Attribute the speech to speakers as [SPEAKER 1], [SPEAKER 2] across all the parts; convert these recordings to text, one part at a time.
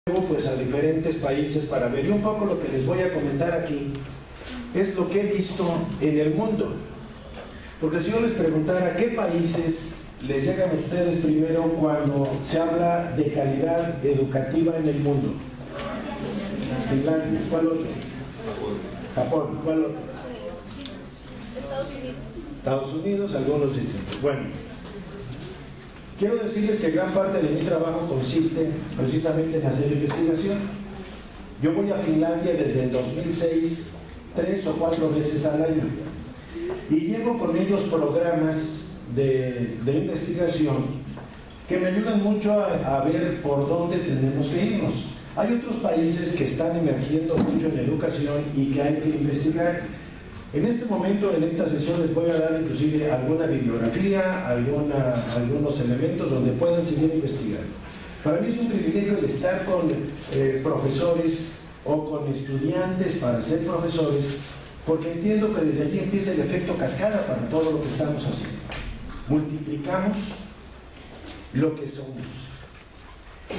[SPEAKER 1] pues a diferentes países para ver, y un poco lo que les voy a comentar aquí es lo que he visto en el mundo, porque si yo les preguntara qué países les llegan a ustedes primero cuando se habla de calidad educativa en el mundo. Finlandia, ¿cuál otro? Japón, ¿cuál otro? Estados Unidos, algunos distintos. Bueno, quiero decirles que gran parte de mi trabajo consiste precisamente en hacer investigación. Yo voy a Finlandia desde el 2006, 3 o 4 veces al año, y llevo con ellos programas de investigación que me ayudan mucho a ver por dónde tenemos que irnos. Hay otros países que están emergiendo mucho en educación y que hay que investigar. En este momento, en esta sesión, les voy a dar inclusive alguna bibliografía, algunos elementos donde puedan seguir investigando. Para mí es un privilegio el estar con profesores o con estudiantes para ser profesores, porque entiendo que desde allí empieza el efecto cascada para todo lo que estamos haciendo. Multiplicamos lo que somos.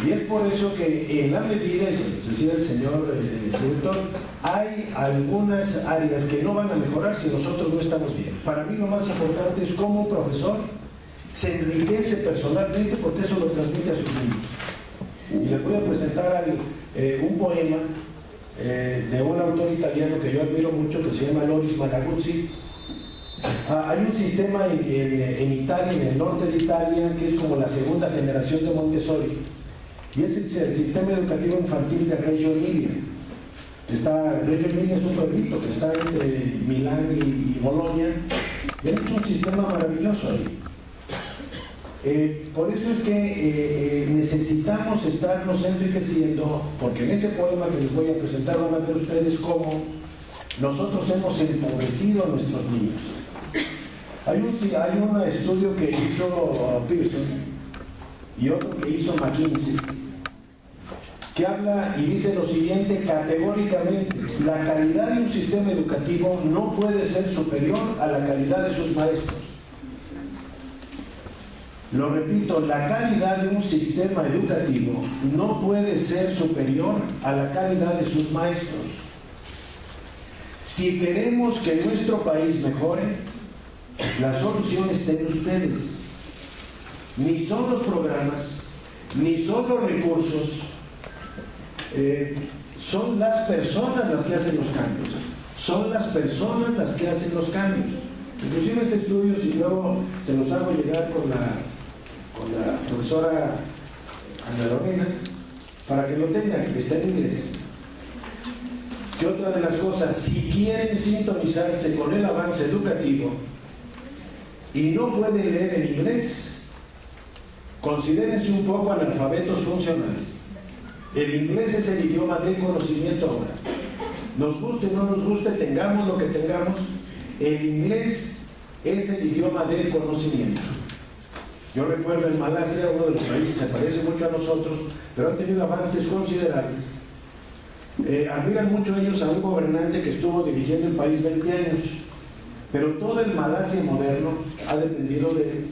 [SPEAKER 1] Y es por eso que en la medida, y se nos decía el señor director, hay algunas áreas que no van a mejorar si nosotros no estamos bien. Para mí lo más importante es cómo un profesor se enriquece personalmente, porque eso lo transmite a sus niños. Y les voy a presentar un poema de un autor italiano que yo admiro mucho, que se llama Loris Malaguzzi. Hay un sistema en Italia, en el norte de Italia, que es como la segunda generación de Montessori, y es el sistema educativo infantil de Reggio Emilia. Reggio Emilia es un pueblito que está entre Milán y Bolonia, y han hecho un sistema maravilloso ahí. Por eso es que necesitamos estarnos enriqueciendo, porque en ese poema que les voy a presentar van a ver ustedes cómo nosotros hemos empobrecido a nuestros niños. Hay un estudio que hizo Pearson y otro que hizo McKinsey, que habla y dice lo siguiente categóricamente: la calidad de un sistema educativo no puede ser superior a la calidad de sus maestros. Lo repito, la calidad de un sistema educativo no puede ser superior a la calidad de sus maestros. Si queremos que nuestro país mejore, la solución está en ustedes. Ni son los programas, ni son los recursos, son las personas las que hacen los cambios. Son las personas las que hacen los cambios. Inclusive ese estudio, si yo se los hago llegar con la profesora Ana Lorena, para que lo tengan, que está en inglés. Que otra de las cosas, si quieren sintonizarse con el avance educativo y no pueden leer en inglés, considérense un poco analfabetos funcionales. El inglés es el idioma del conocimiento ahora. Nos guste o no nos guste, tengamos lo que tengamos, el inglés es el idioma del conocimiento. Yo recuerdo en Malasia, uno de los países se parece mucho a nosotros, pero han tenido avances considerables. Admiran mucho ellos a un gobernante que estuvo dirigiendo el país 20 años, pero todo el Malasia moderno ha dependido de él.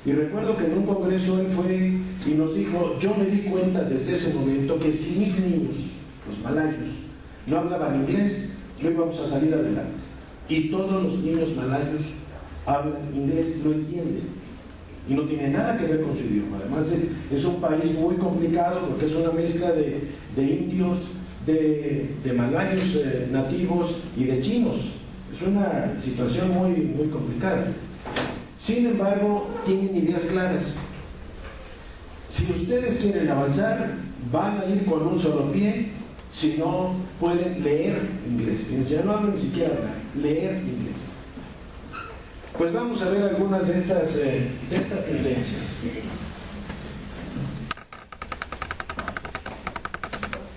[SPEAKER 1] Y recuerdo que en un congreso él fue y nos dijo: yo me di cuenta desde ese momento que si mis niños, los malayos, no hablaban inglés, no íbamos a salir adelante. Y todos los niños malayos hablan inglés, lo entienden. Y no tiene nada que ver con su idioma. Además es un país muy complicado porque es una mezcla de indios, de malayos nativos y de chinos. Es una situación muy complicada. Sin embargo, tienen ideas claras. Si ustedes quieren avanzar, van a ir con un solo pie si no pueden leer inglés. Ya no hablo ni siquiera hablar, leer inglés. Pues vamos a ver algunas de estas tendencias.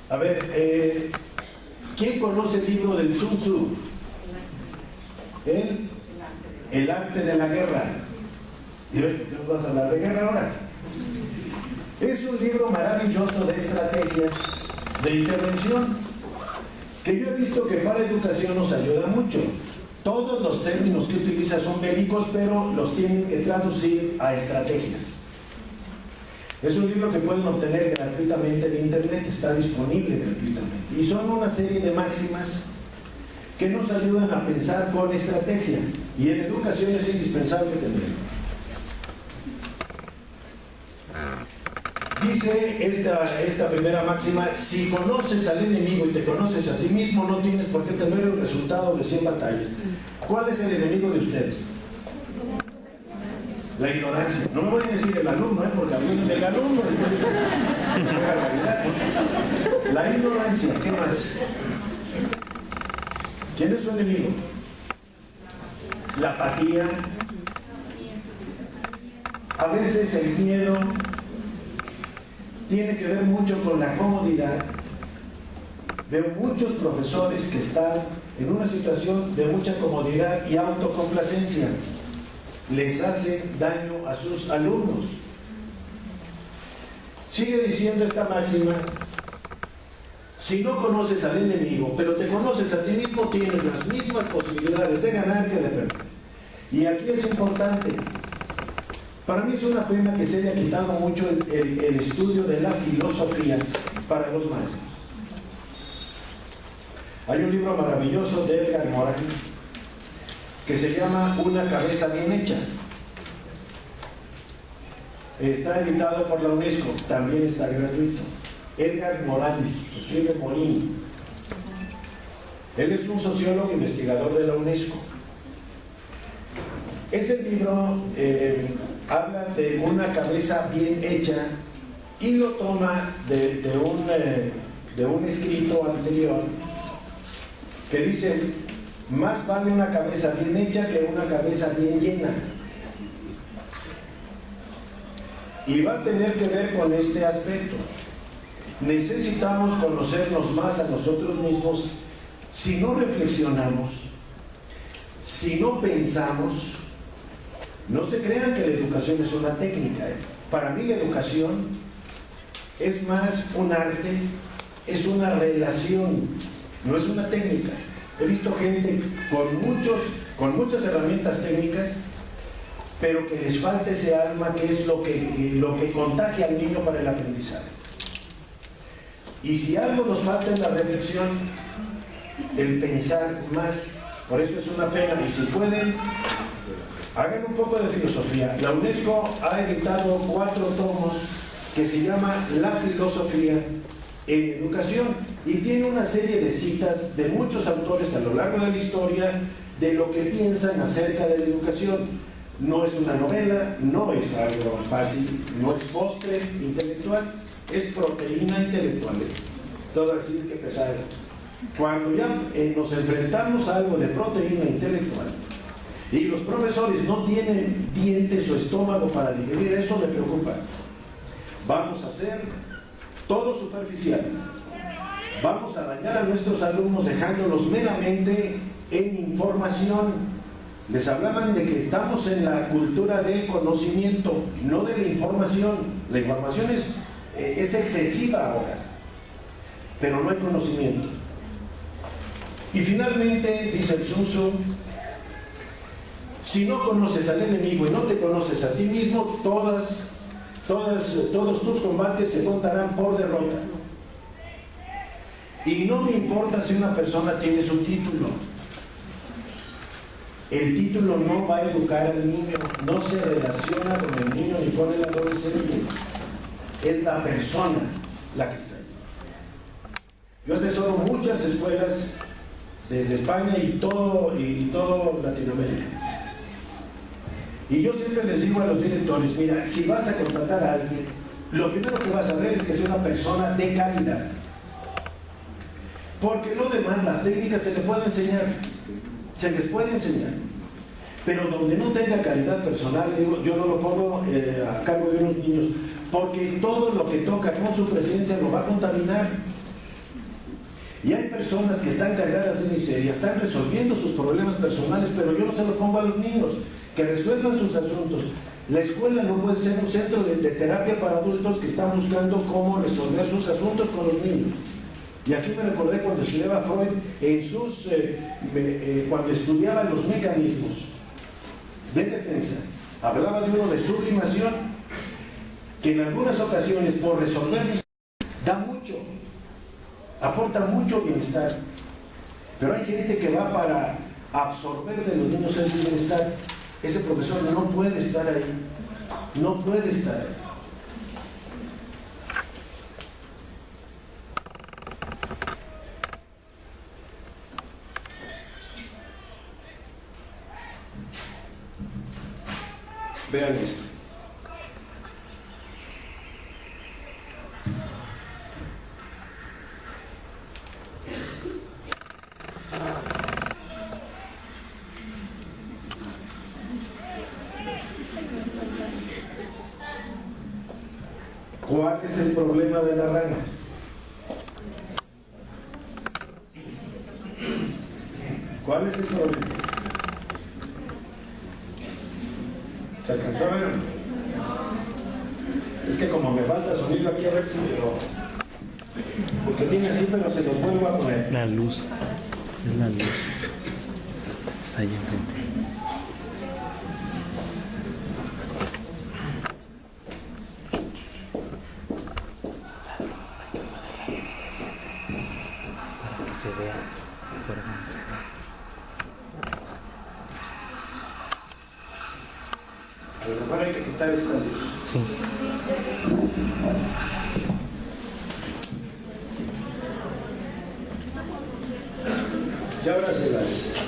[SPEAKER 1] A ver, ¿quién conoce el libro del Sun Tzu? El arte de la guerra. ¿Y nos vas a hablar de guerra ahora? Es un libro maravilloso de estrategias de intervención que yo he visto que para educación nos ayuda mucho. Todos los términos que utiliza son bélicos, pero los tienen que traducir a estrategias. Es un libro que pueden obtener gratuitamente en internet, está disponible gratuitamente. Y son una serie de máximas que nos ayudan a pensar con estrategia. Y en educación es indispensable tenerlo. Dice esta primera máxima: si conoces al enemigo y te conoces a ti mismo, no tienes por qué temer el resultado de 100 batallas. ¿Cuál es el enemigo de ustedes? La ignorancia. No me voy a decir el alumno, porque algunos del alumno. La ignorancia. ¿Qué más? ¿Quién es su enemigo? La apatía. A veces el miedo tiene que ver mucho con la comodidad. Veo muchos profesores que están en una situación de mucha comodidad y autocomplacencia. Les hace daño a sus alumnos. Sigue diciendo esta máxima: si no conoces al enemigo, pero te conoces a ti mismo, tienes las mismas posibilidades de ganar que de perder. Y aquí es importante. Para mí es una pena que se haya quitado mucho el estudio de la filosofía para los maestros. Hay un libro maravilloso de Edgar Morin que se llama Una cabeza bien hecha. Está editado por la UNESCO, también está gratuito. Edgar Morin, se escribe Morin. Él es un sociólogo investigador de la UNESCO. Ese libro habla de una cabeza bien hecha y lo toma de un escrito anterior que dice: más vale una cabeza bien hecha que una cabeza bien llena. Y va a tener que ver con este aspecto. Necesitamos conocernos más a nosotros mismos. Si no reflexionamos, si no pensamos, no se crean que la educación es una técnica. Para mí la educación es más un arte, es una relación, no es una técnica. He visto gente con muchas herramientas técnicas, pero que les falta ese alma que es lo que contagia al niño para el aprendizaje. Y si algo nos falta en la reflexión, el pensar más. Por eso es una pena. Y si pueden, hagan un poco de filosofía. La UNESCO ha editado 4 tomos que se llama La filosofía en educación, y tiene una serie de citas de muchos autores a lo largo de la historia de lo que piensan acerca de la educación. No es una novela, no es algo fácil, no es postre intelectual, es proteína intelectual. Todo así que pesado. Cuando ya nos enfrentamos a algo de proteína intelectual y los profesores no tienen dientes o estómago para digerir eso, me preocupa. Vamos a hacer todo superficial. Vamos a dañar a nuestros alumnos dejándolos meramente en información. Les hablaban de que estamos en la cultura del conocimiento, no de la información. La información es excesiva ahora, pero no hay conocimiento. Y finalmente, dice el Sun Tzu, si no conoces al enemigo y no te conoces a ti mismo, todos tus combates se contarán por derrota. Y no me importa si una persona tiene su título. El título no va a educar al niño, no se relaciona con el niño ni con el adolescente. Es la persona la que está ahí. Yo asesoro muchas escuelas desde España y todo Latinoamérica. Y yo siempre les digo a los directores: mira, si vas a contratar a alguien, lo primero que vas a ver es que sea una persona de calidad. Porque lo demás, las técnicas se les puede enseñar, pero donde no tenga calidad personal, yo no lo pongo a cargo de unos niños, porque todo lo que toca con su presencia lo va a contaminar. Y hay personas que están cargadas de miseria, están resolviendo sus problemas personales, pero yo no se los pongo a los niños, que resuelvan sus asuntos. La escuela no puede ser un centro de terapia para adultos que están buscando cómo resolver sus asuntos con los niños. Y aquí me recordé cuando estudiaba Freud, cuando estudiaba los mecanismos de defensa, hablaba de uno de sublimación. que en algunas ocasiones por resolver da mucho, aporta mucho bienestar, pero hay gente que va para absorber de los niños ese bienestar. Ese profesor no puede estar ahí, no puede estar ahí. Vean esto. ¿Cuál es el problema de la rana? ¿Cuál es el problema? ¿Se alcanzó a ver? Es que como me falta sonido aquí, a ver si me lo... Porque tiene así, pero se los vuelvo a poner.
[SPEAKER 2] La luz, es la luz. Está ahí enfrente. Para que se vea fuera de música.
[SPEAKER 1] A lo mejor hay que quitar esta luz.
[SPEAKER 2] Sí.
[SPEAKER 1] Si ahora se las...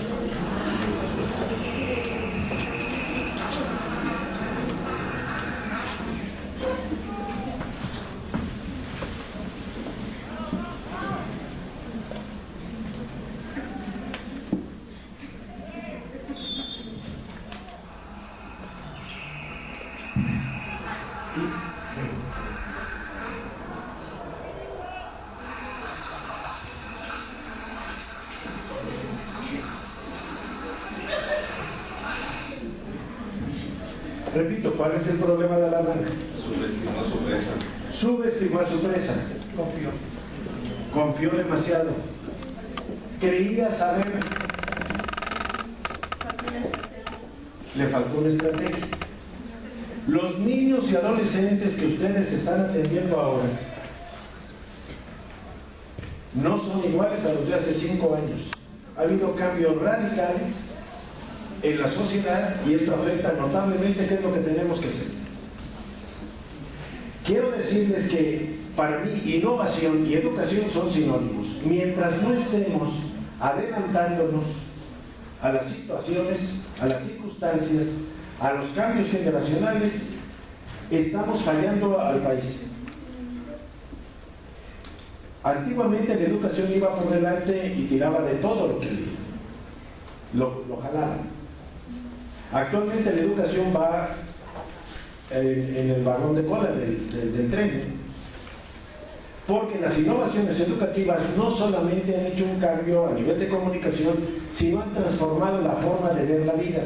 [SPEAKER 1] Repito, ¿cuál es el problema de la rana?
[SPEAKER 3] Subestimó su presa.
[SPEAKER 1] Subestimó a su presa. Confió demasiado. Creía saber. Le faltó una estrategia. Los niños y adolescentes que ustedes están atendiendo ahora no son iguales a los de hace 5 años. Ha habido cambios radicales en la sociedad y esto afecta notablemente qué es lo que tenemos que hacer. Quiero decirles que para mí innovación y educación son sinónimos. Mientras no estemos adelantándonos a las situaciones, a las circunstancias, a los cambios generacionales, estamos fallando al país. Antiguamente la educación iba por delante y tiraba de todo lo que lo jalaba. Actualmente la educación va en el vagón de cola del tren, porque las innovaciones educativas no solamente han hecho un cambio a nivel de comunicación, sino han transformado la forma de ver la vida.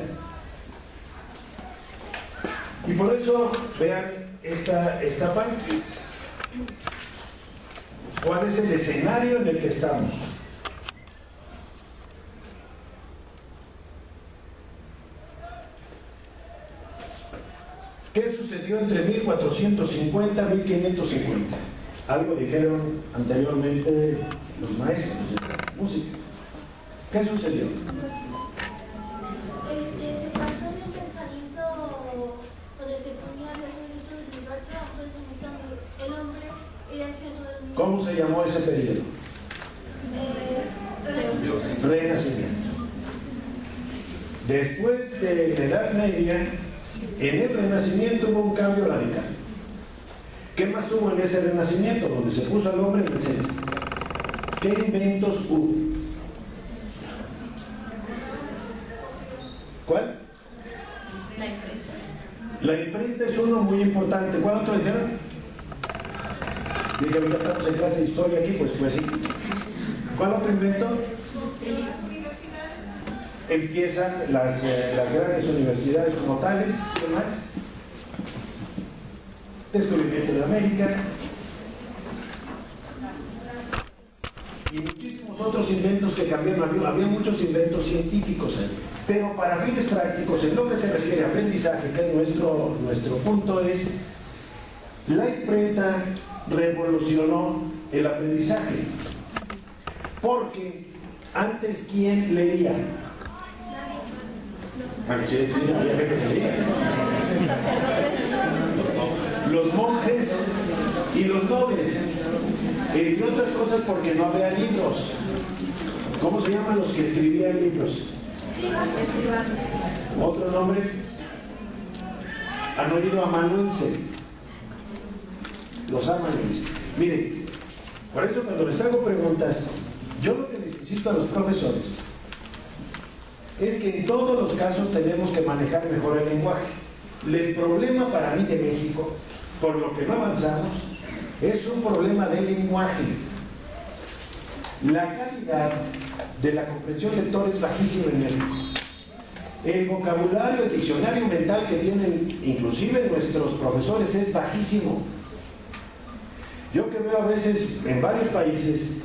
[SPEAKER 1] Y por eso, vean esta parte. ¿Cuál es el escenario en el que estamos? ¿Qué sucedió entre 1450 y 1550? Algo dijeron anteriormente los maestros de música. ¿Qué sucedió?
[SPEAKER 4] Se pasó de un pensamiento donde se ponía a hacer esto del universo a un pensamiento donde el hombre era el centro del universo.
[SPEAKER 1] ¿Cómo se llamó ese periodo? Renacimiento. Después de la Edad Media, en el Renacimiento hubo un cambio radical. ¿Qué más hubo en ese Renacimiento? Donde se puso al hombre en el centro. ¿Qué inventos hubo? ¿Cuál?
[SPEAKER 4] La imprenta.
[SPEAKER 1] La imprenta es uno muy importante. ¿Cuál otro dijeron? Dije, ya estamos en clase de historia aquí, pues sí. ¿Cuál otro invento? Empiezan las grandes universidades como tales. ¿Qué más? Descubrimiento de América. Y muchísimos otros inventos que cambiaron. Había muchos inventos científicos ahí. Pero para fines prácticos, en lo que se refiere a aprendizaje, que es nuestro punto es, La imprenta revolucionó el aprendizaje, porque antes, ¿quién leía? Sí, había gente que leía. Los monjes y los nobles, entre otras cosas porque no había libros. ¿Cómo se llaman los que escribían libros? ¿Otro nombre? ¿Han oído amanuense? Los amanuenses. Miren, por eso cuando les hago preguntas, yo lo que les insisto a los profesores es que en todos los casos tenemos que manejar mejor el lenguaje. El problema para mí de México, por lo que no avanzamos, es un problema de lenguaje. La calidad de la comprensión lectora es bajísima en México. El vocabulario, el diccionario mental que tienen inclusive nuestros profesores es bajísimo. Yo que veo a veces en varios países,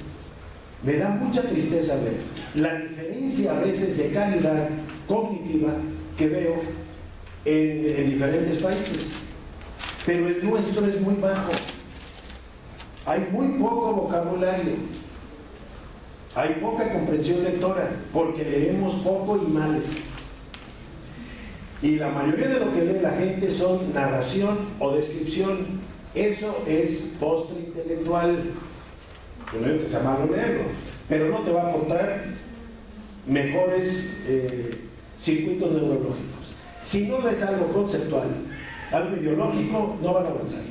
[SPEAKER 1] me da mucha tristeza ver la diferencia a veces de calidad cognitiva que veo en diferentes países. Pero el nuestro es muy bajo. Hay muy poco vocabulario. Hay poca comprensión lectora, porque leemos poco y mal. Y la mayoría de lo que lee la gente son narración o descripción. Eso es postre intelectual. Yo no digo que sea malo leerlo, pero no te va a aportar mejores circuitos neurológicos. Si no ves algo conceptual, algo ideológico, no van a avanzar.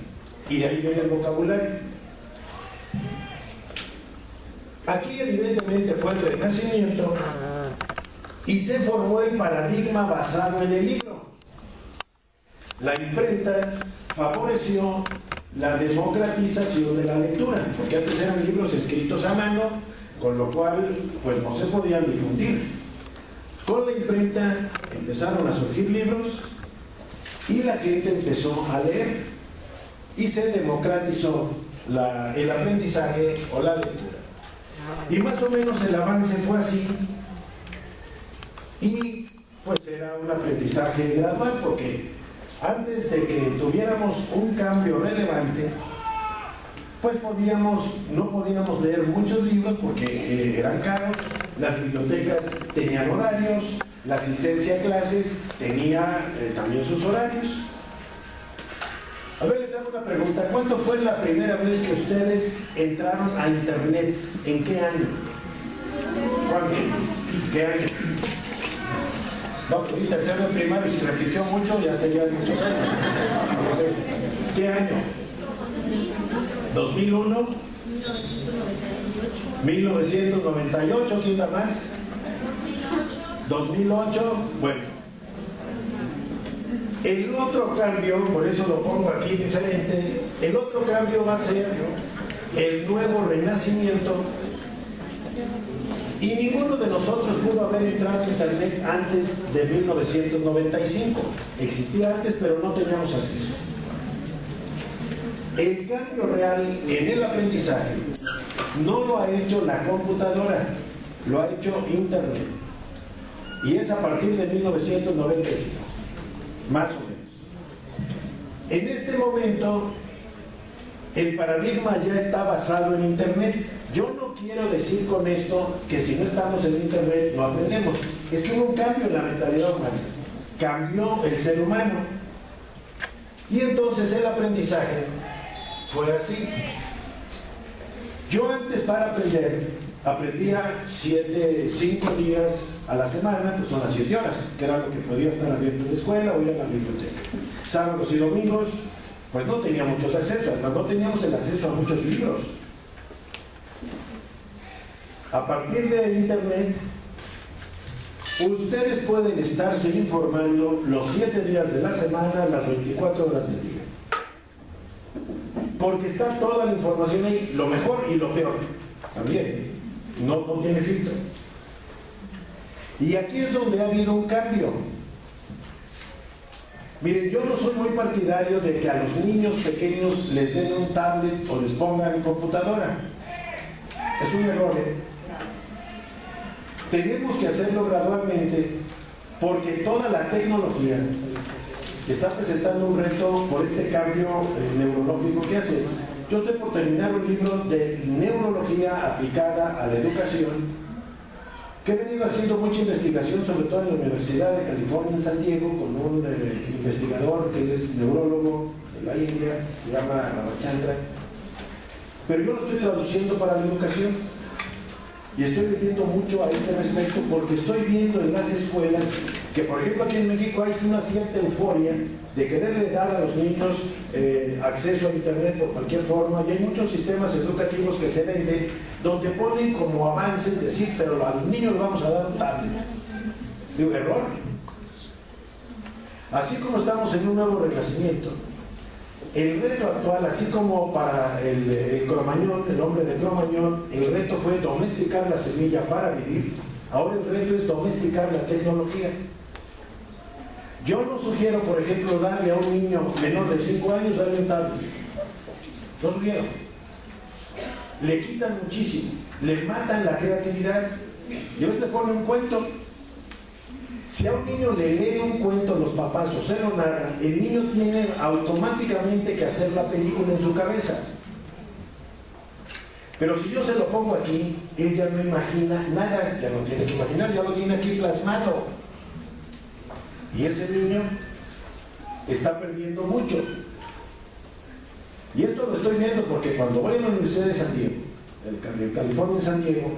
[SPEAKER 1] Y de ahí viene el vocabulario. Aquí evidentemente fue el Renacimiento y se formó el paradigma basado en el libro. La imprenta favoreció la democratización de la lectura, porque antes eran libros escritos a mano, con lo cual pues no se podían difundir. Con la imprenta empezaron a surgir libros y la gente empezó a leer y se democratizó el aprendizaje o la lectura. Y más o menos el avance fue así, y pues era un aprendizaje gradual, porque antes de que tuviéramos un cambio relevante, pues no podíamos leer muchos libros porque eran caros, las bibliotecas tenían horarios, la asistencia a clases tenía también sus horarios. A ver, les hago una pregunta. ¿Cuándo fue la primera vez que ustedes entraron a internet? ¿En qué año? ¿Cuándo? ¿Qué año? No, pues en tercero de primario, si repitió mucho, ya serían muchos años. No sé. ¿Qué año? ¿2001? 1998, ¿quién da más? 2008, bueno. El otro cambio, por eso lo pongo aquí diferente, el otro cambio va a ser el nuevo renacimiento, y ninguno de nosotros pudo haber entrado a internet antes de 1995. Existía antes, pero no teníamos acceso. El cambio real en el aprendizaje no lo ha hecho la computadora, lo ha hecho internet, y es a partir de 1995. Más o menos. En este momento, el paradigma ya está basado en internet. Yo no quiero decir con esto que si no estamos en internet no aprendemos. Es que hubo un cambio en la mentalidad humana. Cambió el ser humano. Y entonces el aprendizaje fue así. Yo antes, para aprender, aprendía 5 días a la semana, pues son las 7 horas, que era lo que podía estar abierto en la escuela o ir a la biblioteca. Sábados y domingos, pues no tenía muchos accesos, además no teníamos el acceso a muchos libros. A partir de internet, ustedes pueden estarse informando los 7 días de la semana, las 24 horas del día. Porque está toda la información ahí, lo mejor y lo peor también. No tiene filtro. Y aquí es donde ha habido un cambio. Miren, yo no soy muy partidario de que a los niños pequeños les den un tablet o les pongan computadora. Es un error, ¿eh? Tenemos que hacerlo gradualmente, porque toda la tecnología está presentando un reto por este cambio neurológico que hace. Yo estoy por terminar un libro de neurología aplicada a la educación, que he venido haciendo mucha investigación, sobre todo en la Universidad de California en San Diego, con un investigador que él es neurólogo de la India, se llama Ramachandra, pero yo lo estoy traduciendo para la educación y estoy leyendo mucho a este respecto porque estoy viendo en las escuelas que, por ejemplo, aquí en México hay una cierta euforia de quererle dar a los niños acceso a internet por cualquier forma, y hay muchos sistemas educativos que se venden donde ponen como avance decir, pero a los niños les vamos a dar un tablet. Digo, error. Así como estamos en un nuevo renacimiento, el reto actual, así como para el Cromañón, el hombre de Cromañón, el reto fue domesticar la semilla para vivir, ahora el reto es domesticar la tecnología. Yo no sugiero, por ejemplo, darle a un niño menor de 5 años, darle un tablet. No sugiero. Le quitan muchísimo, le matan la creatividad. Y a veces le ponen un cuento. Si a un niño le leen un cuento los papás o se lo narran, el niño tiene automáticamente que hacer la película en su cabeza. Pero si yo se lo pongo aquí, él ya no imagina nada, ya no tiene que imaginar, ya lo tiene aquí plasmado. Y ese niño está perdiendo mucho. Y esto lo estoy viendo porque cuando voy a la Universidad de San Diego, en California, en San Diego,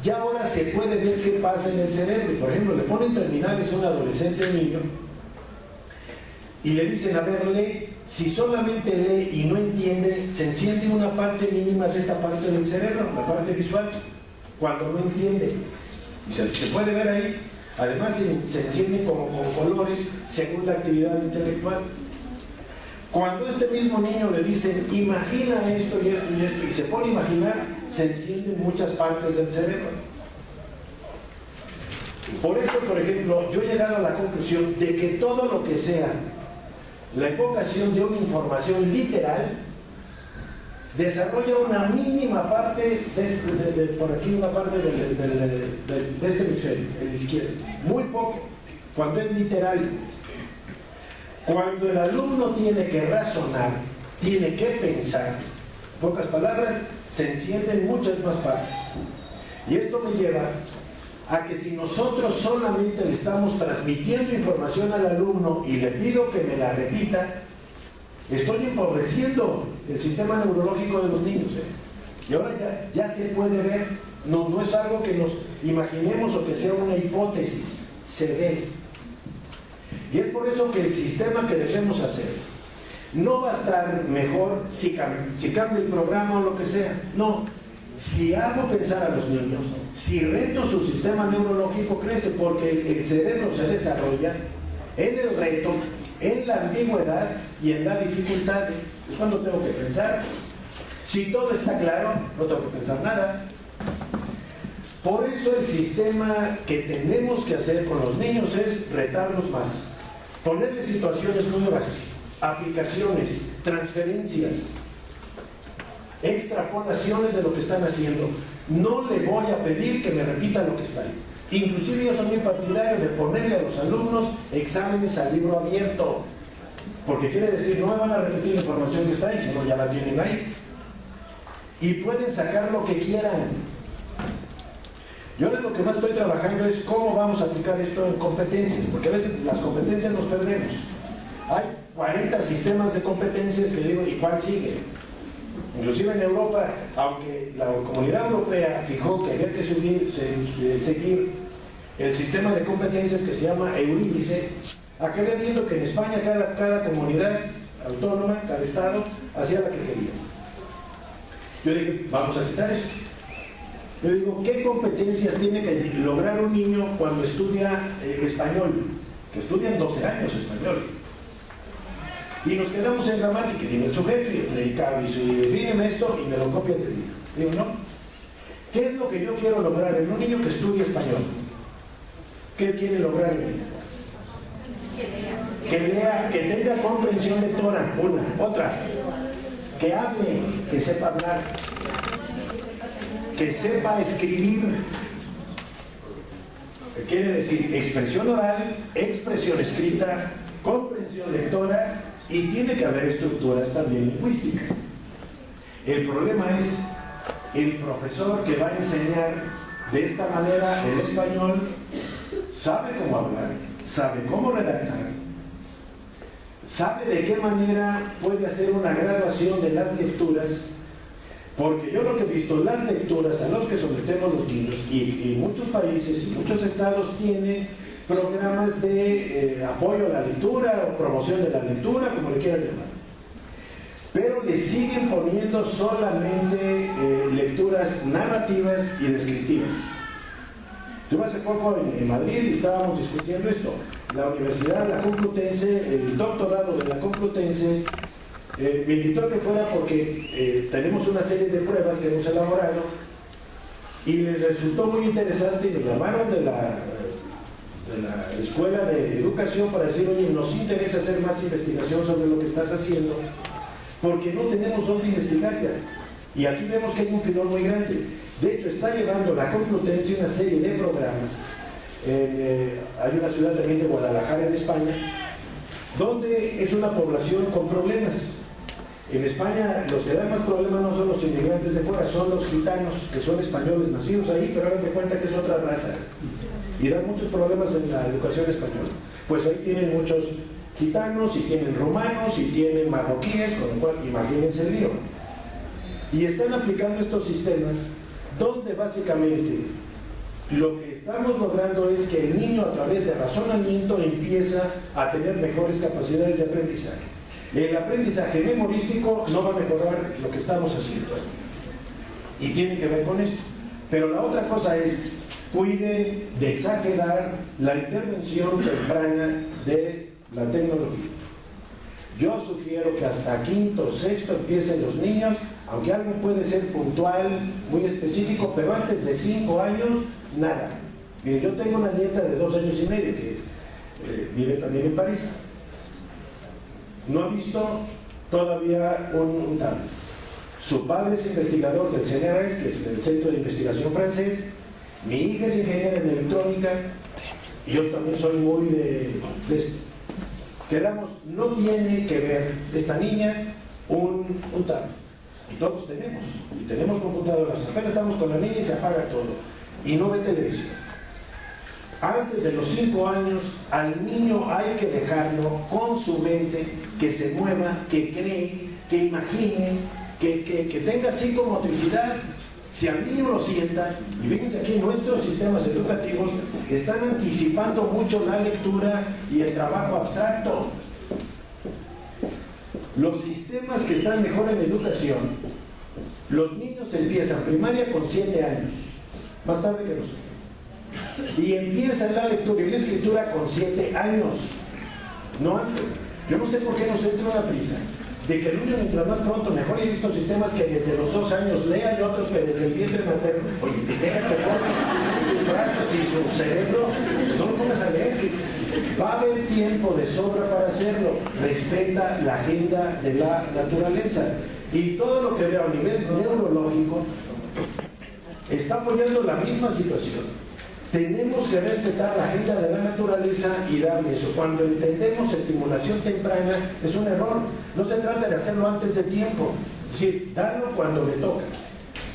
[SPEAKER 1] ya ahora se puede ver qué pasa en el cerebro. Por ejemplo, le ponen terminales a un adolescente o niño y le dicen, a ver, lee. Si solamente lee y no entiende, se enciende una parte mínima de esta parte del cerebro, la parte visual, cuando no entiende. Y se puede ver ahí. Además, se enciende como con colores según la actividad intelectual. Cuando a este mismo niño le dicen, imagina esto y esto y esto, y se pone a imaginar, se encienden muchas partes del cerebro. Por eso, por ejemplo, yo he llegado a la conclusión de que todo lo que sea la evocación de una información literal desarrolla una mínima parte por aquí, una parte de este hemisferio, el izquierdo, muy poco, cuando es literal. Cuando el alumno tiene que razonar, tiene que pensar, pocas palabras, se encienden muchas más partes. Y esto me lleva a que si nosotros solamente le estamos transmitiendo información al alumno y le pido que me la repita, estoy empobreciendo el sistema neurológico de los niños. Y ahora ya se puede ver, no es algo que nos imaginemos o que sea una hipótesis, se ve. Y es por eso que el sistema que debemos hacer no va a estar mejor si cambio el programa o lo que sea. No, si hago pensar a los niños, si reto su sistema neurológico, crece, porque el cerebro se desarrolla en el reto, en la ambigüedad y en la dificultad. Es cuando tengo que pensar. Si todo está claro, no tengo que pensar nada. Por eso el sistema que tenemos que hacer con los niños es retarlos más, ponerles situaciones nuevas, aplicaciones, transferencias, extrapolaciones de lo que están haciendo. No le voy a pedir que me repita lo que está ahí. Inclusive yo soy muy partidario de ponerle a los alumnos exámenes a libro abierto, porque quiere decir, no me van a repetir la información que está ahí, sino ya la tienen ahí. Y pueden sacar lo que quieran. Yo ahora lo que más estoy trabajando es cómo vamos a aplicar esto en competencias, porque a veces las competencias nos perdemos. Hay 40 sistemas de competencias que digo, ¿y cuál sigue? Inclusive en Europa, aunque la Comunidad Europea fijó que había que seguir el sistema de competencias que se llama Eurídice, acabé viendo que en España cada comunidad autónoma, cada estado, hacía la que quería. Yo dije, vamos a quitar esto. Yo digo, ¿qué competencias tiene que lograr un niño cuando estudia español? Que estudian 12 años español. Y nos quedamos en gramática, dime el sujeto y el predicado, y defíneme esto y me lo copia el libro. Digo, no. ¿Qué es lo que yo quiero lograr en un niño que estudia español? ¿Qué quiere lograr en él? Que lea, que tenga comprensión lectora, una. Otra, que hable, que sepa hablar, que sepa escribir. ¿Qué quiere decir? Expresión oral, expresión escrita, comprensión lectora y tiene que haber estructuras también lingüísticas. El problema es el profesor que va a enseñar de esta manera el español, sabe cómo hablar, sabe cómo redactar, sabe de qué manera puede hacer una graduación de las lecturas, porque yo lo que he visto, las lecturas a los que sometemos los niños, y muchos países y muchos estados tienen programas de apoyo a la lectura o promoción de la lectura, como le quieran llamar, pero le siguen poniendo solamente lecturas narrativas y descriptivas. Estuve hace poco en Madrid y estábamos discutiendo esto. La Universidad, la Complutense, el doctorado de la Complutense, me invitó a que fuera porque tenemos una serie de pruebas que hemos elaborado y les resultó muy interesante y me llamaron de la Escuela de Educación para decir, oye, nos interesa hacer más investigación sobre lo que estás haciendo porque no tenemos dónde investigar ya. Y aquí vemos que hay un filón muy grande. De hecho, está llevando la Complutense una serie de programas. Hay una ciudad también de Guadalajara, en España, donde es una población con problemas. En España, los que dan más problemas no son los inmigrantes de fuera, son los gitanos, que son españoles nacidos ahí, pero hagan de cuenta que es otra raza. Y dan muchos problemas en la educación española. Pues ahí tienen muchos gitanos, y tienen romanos, y tienen marroquíes, con lo cual imagínense el lío. Y están aplicando estos sistemas donde básicamente lo que estamos logrando es que el niño a través de razonamiento empieza a tener mejores capacidades de aprendizaje. El aprendizaje memorístico no va a mejorar lo que estamos haciendo y tiene que ver con esto. Pero la otra cosa es, cuiden de exagerar la intervención temprana de la tecnología. Yo sugiero que hasta quinto, sexto empiecen los niños, aunque algo puede ser puntual, muy específico, pero antes de 5 años, nada. Mire, yo tengo una nieta de 2 años y medio que vive también en París. No ha visto todavía un tablet. Su padre es investigador del CNRS, que es el Centro de Investigación francés. Mi hija es ingeniera en electrónica y yo también soy muy de esto. Quedamos, no tiene que ver esta niña un tablet. Y todos tenemos, y tenemos computadoras. Apenas estamos con la niña y se apaga todo. Y no ve televisión. Antes de los 5 años, al niño hay que dejarlo con su mente, que se mueva, que cree, que imagine, que tenga psicomotricidad. Si al niño lo sienta, y fíjense aquí, nuestros sistemas educativos están anticipando mucho la lectura y el trabajo abstracto. Los sistemas que están mejor en educación, los niños empiezan primaria con 7 años, más tarde que nosotros, y empiezan la lectura y la escritura con 7 años, no antes. Yo no sé por qué nos entra una prisa de que el niño mientras más pronto mejor. He visto sistemas que desde los 2 años lean y otros que desde el vientre materno. Oye, déjate con sus brazos y su cerebro, no lo pongas a leer, que va a haber tiempo de sobra para hacerlo. Respeta la agenda de la naturaleza. Y todo lo que veo a nivel neurológico está apoyando la misma situación. Tenemos que respetar la agenda de la naturaleza y darle eso. Cuando entendemos estimulación temprana, es un error. No se trata de hacerlo antes de tiempo, es decir, darlo cuando le toca.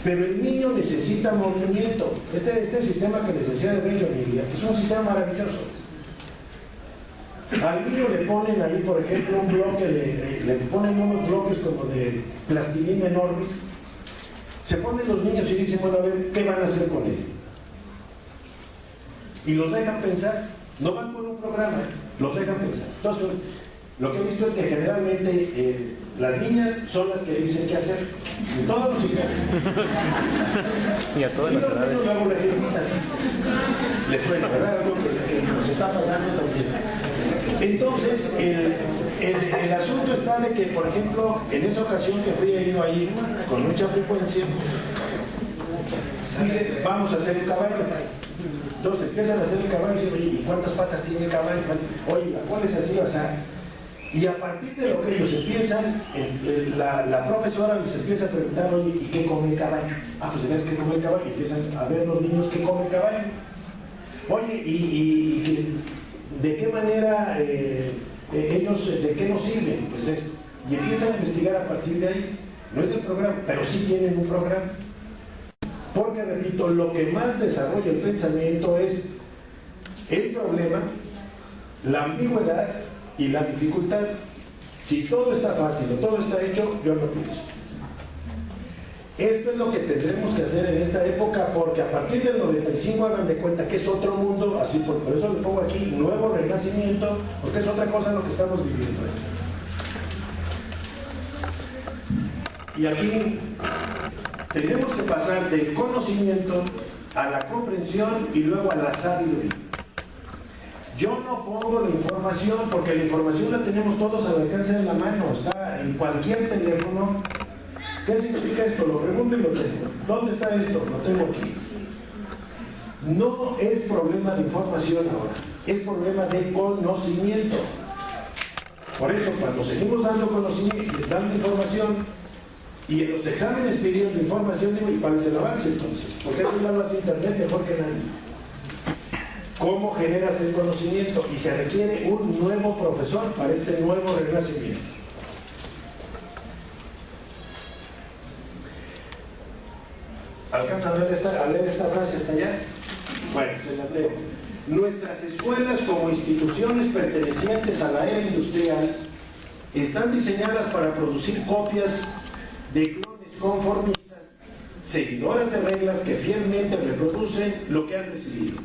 [SPEAKER 1] Pero el niño necesita movimiento. Este sistema que les decía de Reggio Emilia es un sistema maravilloso. Al niño le ponen ahí, por ejemplo, un bloque le ponen unos bloques como de plastilina enormes. Se ponen los niños y dicen, bueno, a ver, ¿qué van a hacer con él? Y los dejan pensar, no van con un programa, los dejan pensar. Entonces, lo que he visto es que generalmente las niñas son las que dicen qué hacer, en todos los sistemas.
[SPEAKER 2] Y a todas las edades.
[SPEAKER 1] Les suena, ¿verdad? Algo que nos está pasando también. Entonces, el asunto está de que, por ejemplo, en esa ocasión que fui ido ahí con mucha frecuencia, dice, vamos a hacer un caballo. Entonces empiezan a hacer el caballo y dicen, oye, ¿y cuántas patas tiene el caballo? Oye, ¿cuál es así? O sea, y a partir de lo que ellos empiezan, la profesora les empieza a preguntar, oye, ¿y qué come el caballo? Ah, pues ¿sabes qué come el caballo? Y empiezan a ver los niños qué come el caballo. Oye, ¿y de qué manera ellos de qué nos sirven, pues esto, y empiezan a investigar a partir de ahí. No es el programa, pero sí tienen un programa. Porque, repito, lo que más desarrolla el pensamiento es el problema, la ambigüedad y la dificultad. Si todo está fácil o todo está hecho, yo no pienso. Esto es lo que tendremos que hacer en esta época, porque a partir del 95 hagan de cuenta que es otro mundo, así por eso le pongo aquí nuevo renacimiento, porque es otra cosa lo que estamos viviendo. Y aquí tenemos que pasar del conocimiento a la comprensión y luego a la sabiduría. Yo no pongo la información, porque la información la tenemos todos al alcance de la mano, está en cualquier teléfono. ¿Qué significa esto? Lo pregunto y lo tengo. ¿Dónde está esto? Lo tengo aquí. No es problema de información ahora, es problema de conocimiento. Por eso, cuando seguimos dando conocimiento, dando información, y en los exámenes pidiendo información, digo, ¿y cuál es el avance entonces? ¿Por qué no hablas internet mejor que nadie? ¿Cómo generas el conocimiento? Y se requiere un nuevo profesor para este nuevo renacimiento. ¿Alcanzan a leer esta frase hasta allá? Bueno, se las leo. Nuestras escuelas como instituciones pertenecientes a la era industrial están diseñadas para producir copias de clones conformistas, seguidoras de reglas que fielmente reproducen lo que han recibido.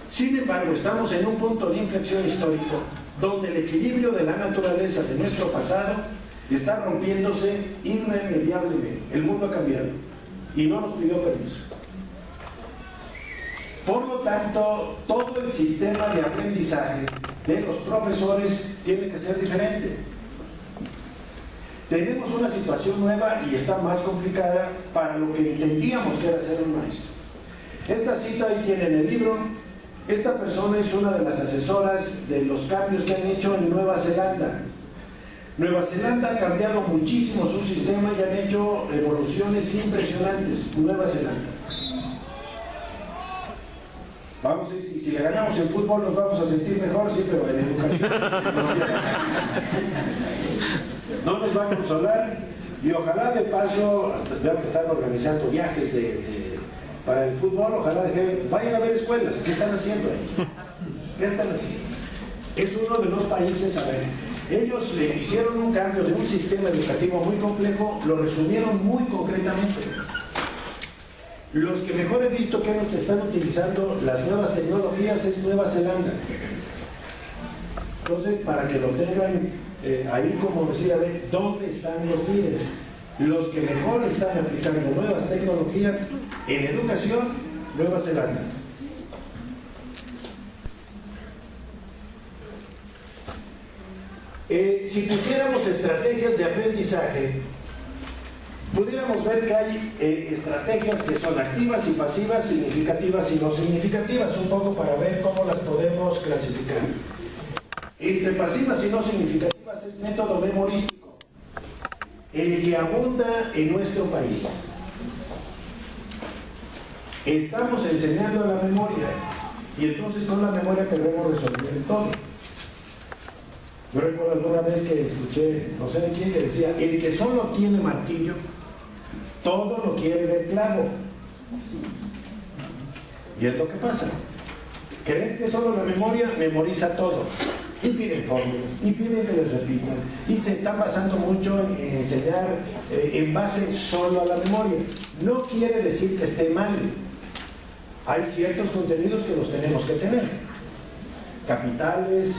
[SPEAKER 1] Sin embargo, estamos en un punto de inflexión histórico donde el equilibrio de la naturaleza de nuestro pasado está rompiéndose irremediablemente. El mundo ha cambiado y no nos pidió permiso. Por lo tanto, todo el sistema de aprendizaje de los profesores tiene que ser diferente. Tenemos una situación nueva y está más complicada para lo que entendíamos que era ser un maestro. Esta cita ahí tienen el libro. Esta persona es una de las asesoras de los cambios que han hecho en Nueva Zelanda. Nueva Zelanda ha cambiado muchísimo su sistema y han hecho evoluciones impresionantes. Nueva Zelanda. Vamos, si le ganamos en fútbol nos vamos a sentir mejor, sí, pero en educación no nos va a consolar. Y ojalá de paso, veo que están organizando viajes para el fútbol, ojalá vayan a ver escuelas. ¿Qué están haciendo ahí? ¿Qué están haciendo? Es uno de los países, a ver, ellos le hicieron un cambio de un sistema educativo muy complejo, lo resumieron muy concretamente. Los que mejor he visto que están utilizando las nuevas tecnologías es Nueva Zelanda. Entonces, para que lo tengan ahí, como decía, ¿dónde están los líderes? Los que mejor están aplicando nuevas tecnologías en educación, Nueva Zelanda. Si pusiéramos estrategias de aprendizaje, pudiéramos ver que hay estrategias que son activas y pasivas, significativas y no significativas, un poco para ver cómo las podemos clasificar. Entre pasivas y no significativas es método memorístico, el que abunda en nuestro país. Estamos enseñando la memoria y entonces con la memoria queremos resolver todo. Yo recuerdo alguna vez que escuché, no sé de quién, que decía, el que solo tiene martillo, todo lo quiere ver clavo. Y es lo que pasa. ¿Crees que solo la memoria memoriza todo? Y piden fórmulas, y piden que les repitan. Y se están basando mucho en enseñar en base solo a la memoria. No quiere decir que esté mal. Hay ciertos contenidos que los tenemos que tener. Capitales,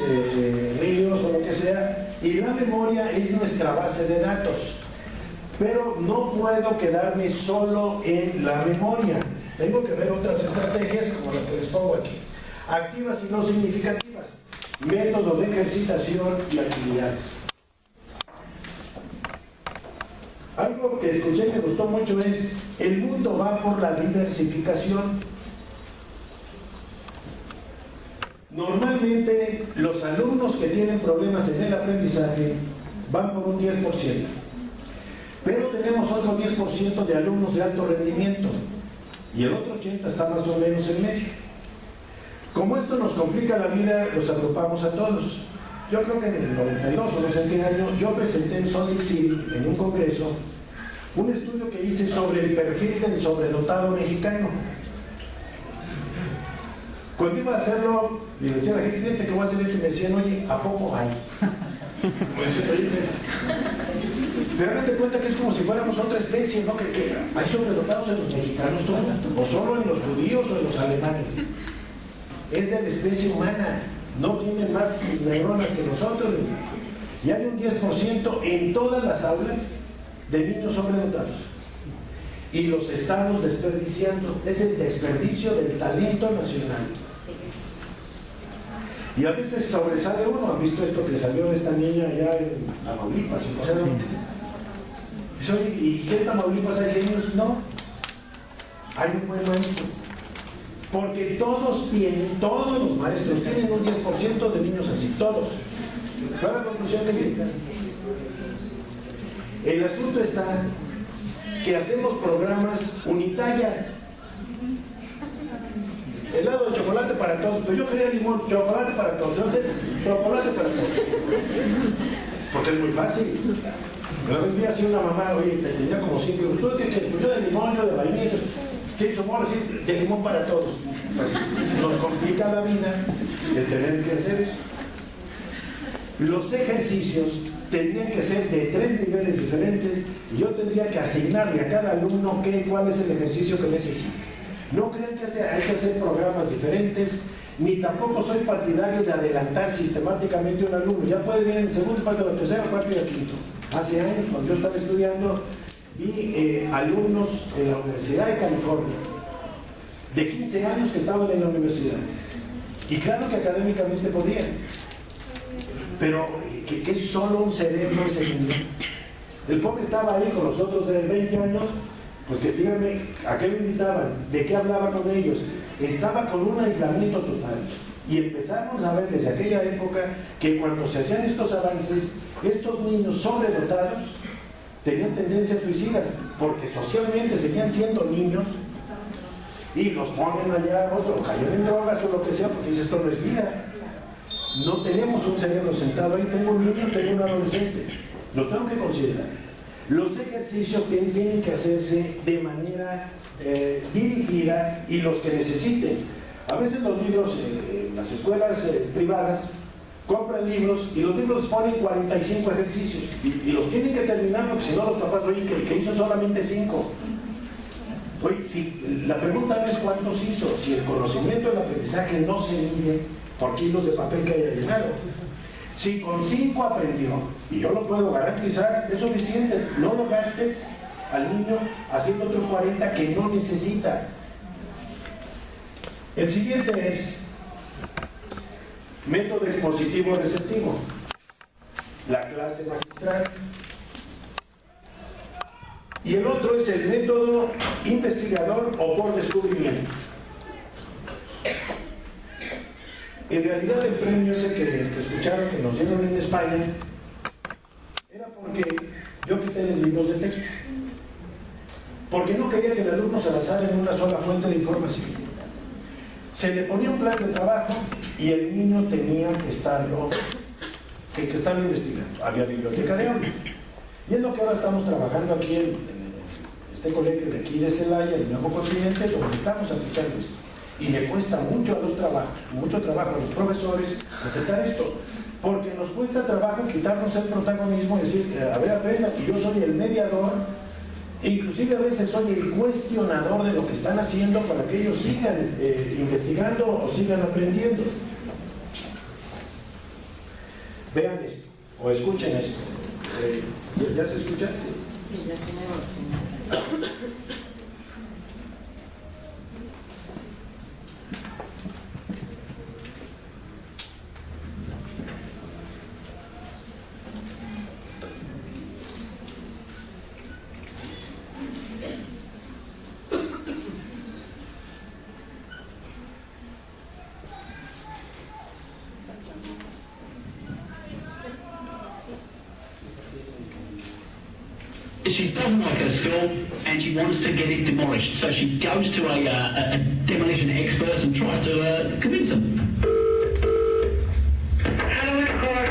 [SPEAKER 1] ríos o lo que sea, y la memoria es nuestra base de datos. Pero no puedo quedarme solo en la memoria. Tengo que ver otras estrategias como las que les pongo aquí. Activas y no significativas. Método de ejercitación y actividades. Algo que escuché que me gustó mucho es: el mundo va por la diversificación. Normalmente los alumnos que tienen problemas en el aprendizaje van por un 10%, pero tenemos otro 10% de alumnos de alto rendimiento y el otro 80% está más o menos en medio. Como esto nos complica la vida, los agrupamos a todos. yo creo que en el 92 o no sé qué año, yo presenté en Salt Lake City, en un congreso, un estudio que hice sobre el perfil del sobredotado mexicano. Cuando iba a hacerlo, le decía a la gente, fíjate que voy a hacer esto, y me decían, oye, ¿a poco hay? Como diciendo, oye, pero date cuenta que es como si fuéramos otra especie, ¿no? Que hay sobredotados en los mexicanos, o solo en los judíos o en los alemanes. Es de la especie humana, no tienen más neuronas que nosotros. Y hay un 10% en todas las aulas de niños sobredotados. Y los estamos desperdiciando. Es el desperdicio del talento nacional. Y a veces sobresale uno. ¿Han visto esto que salió de esta niña allá en Tamaulipas? O sea, dice, oye, ¿y qué en Tamaulipas hay genios? No. Hay un buen maestro. Porque todos los maestros tienen un 10% de niños así, todos. ¿Cuál es la conclusión que viene? El asunto está que hacemos programas unitalla. Helado de chocolate para todos, pero yo quería limón, chocolate para todos, chocolate para todos. Porque es muy fácil. Una vez vi así una mamá, oye, tenía como 5 hijos, ¿tú qué quieres? Yo de limón, yo de vainilla. Sí, somos así, de limón para todos. Pues, nos complica la vida el tener que hacer eso. Los ejercicios tendrían que ser de 3 niveles diferentes y yo tendría que asignarle a cada alumno cuál es el ejercicio que necesita. No crean que hay que hacer programas diferentes, ni tampoco soy partidario de adelantar sistemáticamente a un alumno. Ya puede venir en el segundo, pasa la tercera, cuarto y el quinto. Hace años, cuando yo estaba estudiando, vi alumnos en la Universidad de California, de 15 años que estaban en la universidad. Y claro que académicamente podían, pero que es solo un cerebro ese niño. El pobre estaba ahí con los otros de 20 años, pues que díganme, ¿a qué lo invitaban? ¿De qué hablaba con ellos? Estaba con un aislamiento total. Y empezamos a ver desde aquella época que cuando se hacían estos avances, estos niños sobredotados tenían tendencias suicidas, porque socialmente seguían siendo niños y los ponen allá, otros caen en drogas o lo que sea, porque dice, esto no es vida. No tenemos un cerebro sentado ahí, tengo un niño, tengo un adolescente. Lo tengo que considerar. Los ejercicios tienen que hacerse de manera dirigida y los que necesiten. A veces los libros, las escuelas privadas compran libros y los libros ponen 45 ejercicios y los tienen que terminar porque si no los papás, oye, que hizo solamente 5. Oye, si, la pregunta no es cuántos hizo, si el conocimiento del aprendizaje no se mide por kilos de papel que haya llenado. Si con 5 aprendió, y yo lo puedo garantizar, es suficiente. No lo gastes al niño haciendo otros 40 que no necesita. El siguiente es método expositivo receptivo, la clase magistral. Y el otro es el método investigador o por descubrimiento. En realidad el premio ese que escucharon que nos dieron en España era porque yo quité los libros de texto, porque no quería que el alumno se basara en una sola fuente de información. Se le ponía un plan de trabajo y el niño tenía que estarlo investigando. Había biblioteca de aula. Y es lo que ahora estamos trabajando aquí en este colegio de aquí de Celaya, el Nuevo Continente, donde estamos aplicando esto. Y le cuesta mucho trabajo a los profesores aceptar esto, porque nos cuesta trabajo quitarnos el protagonismo y decir, a ver, aprenda que yo soy el mediador, e inclusive a veces soy el cuestionador de lo que están haciendo para que ellos sigan investigando o sigan aprendiendo. Vean esto, o escuchen esto. ¿Ya se escucha?
[SPEAKER 5] Sí, ya se me gusta.
[SPEAKER 6] She doesn't like her school and she wants to get it demolished. So she goes to a demolition expert and tries to convince them.
[SPEAKER 7] Hello, it's Clark.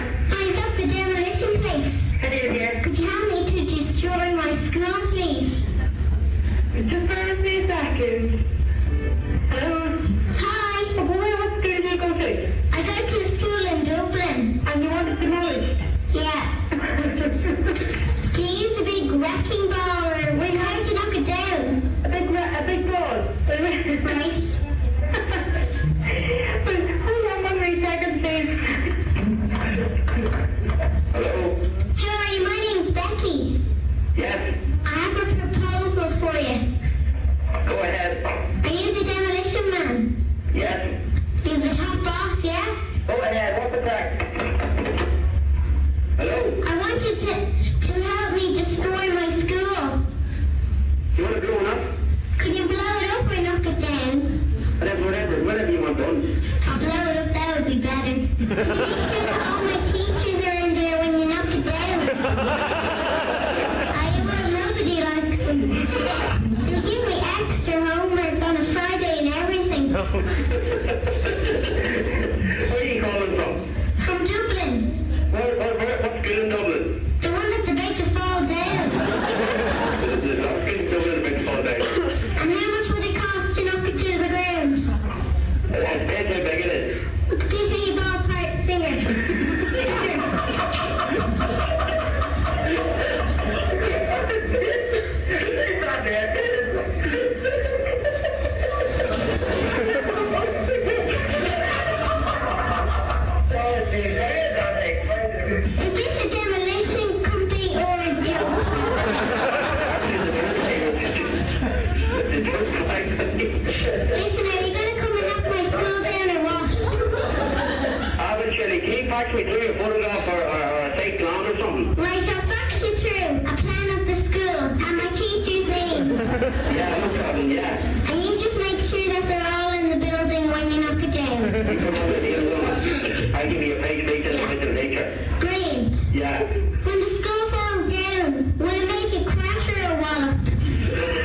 [SPEAKER 6] Yeah.
[SPEAKER 4] When the school falls down, will it make it crash or what?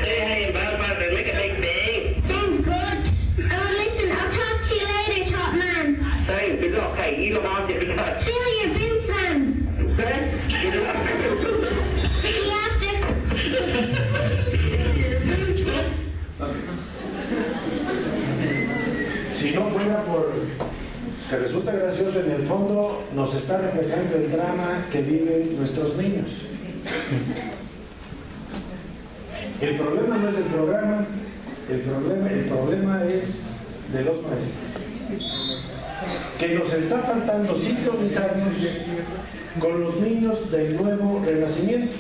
[SPEAKER 6] Hey, Baba, they make a big bang.
[SPEAKER 4] Sounds good. Oh, listen, I'll talk to you later, top man.
[SPEAKER 6] Thanks, good luck. Hey, you go on, get the touch.
[SPEAKER 4] Fill your boots, man.
[SPEAKER 6] Okay? Good luck.
[SPEAKER 4] See you after.
[SPEAKER 1] Si no fuera por que resulta gracioso, en el fondo nos está reflejando el drama que viven nuestros niños. El problema no es el programa, el problema es de los maestros. Que nos está faltando sincronizarnos con los niños del nuevo renacimiento.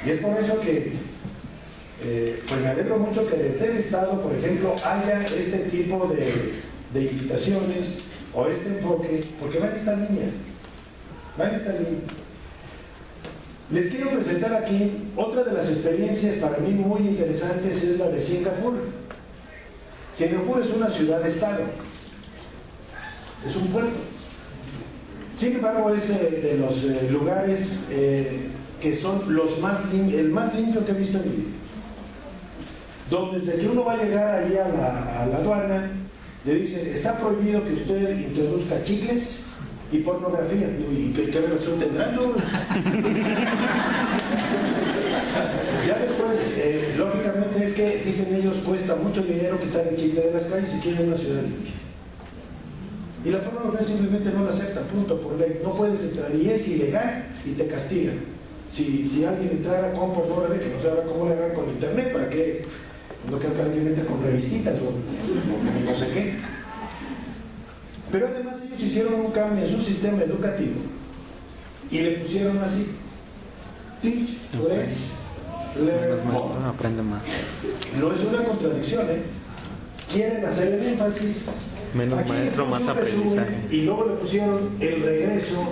[SPEAKER 1] Y es por eso que pues me alegro mucho que desde el Estado, por ejemplo, haya este tipo de invitaciones o este enfoque, porque va en esta línea. Les quiero presentar aquí otra de las experiencias para mí muy interesantes, es la de Singapur. Singapur es una ciudad-estado, es un puerto. Sin embargo, es de los lugares que son el más limpio que he visto en mi vida. Donde desde que uno va a llegar ahí a la aduana, le dicen, está prohibido que usted introduzca chicles y pornografía. ¿Y qué relación tendrán? ¿No? Ya después, lógicamente es que, dicen ellos, cuesta mucho dinero quitar el chicle de las calles si quieren una ciudad limpia. Y la pornografía simplemente no la acepta, punto, por ley. No puedes entrar, y es ilegal y te castigan. Si alguien entrara con pornografía, que no sé ahora cómo le hagan con internet, para que no creo que alguien entre con revistitas o no sé qué. Pero además ellos hicieron un cambio en su sistema educativo y le pusieron así: teach less, learn more.
[SPEAKER 2] Aprende más.
[SPEAKER 1] No es una contradicción, ¿eh? Quieren hacer el énfasis.
[SPEAKER 2] Menos
[SPEAKER 1] Aquí
[SPEAKER 2] maestro, más
[SPEAKER 1] resumen,
[SPEAKER 2] aprendizaje.
[SPEAKER 1] y luego le pusieron el regreso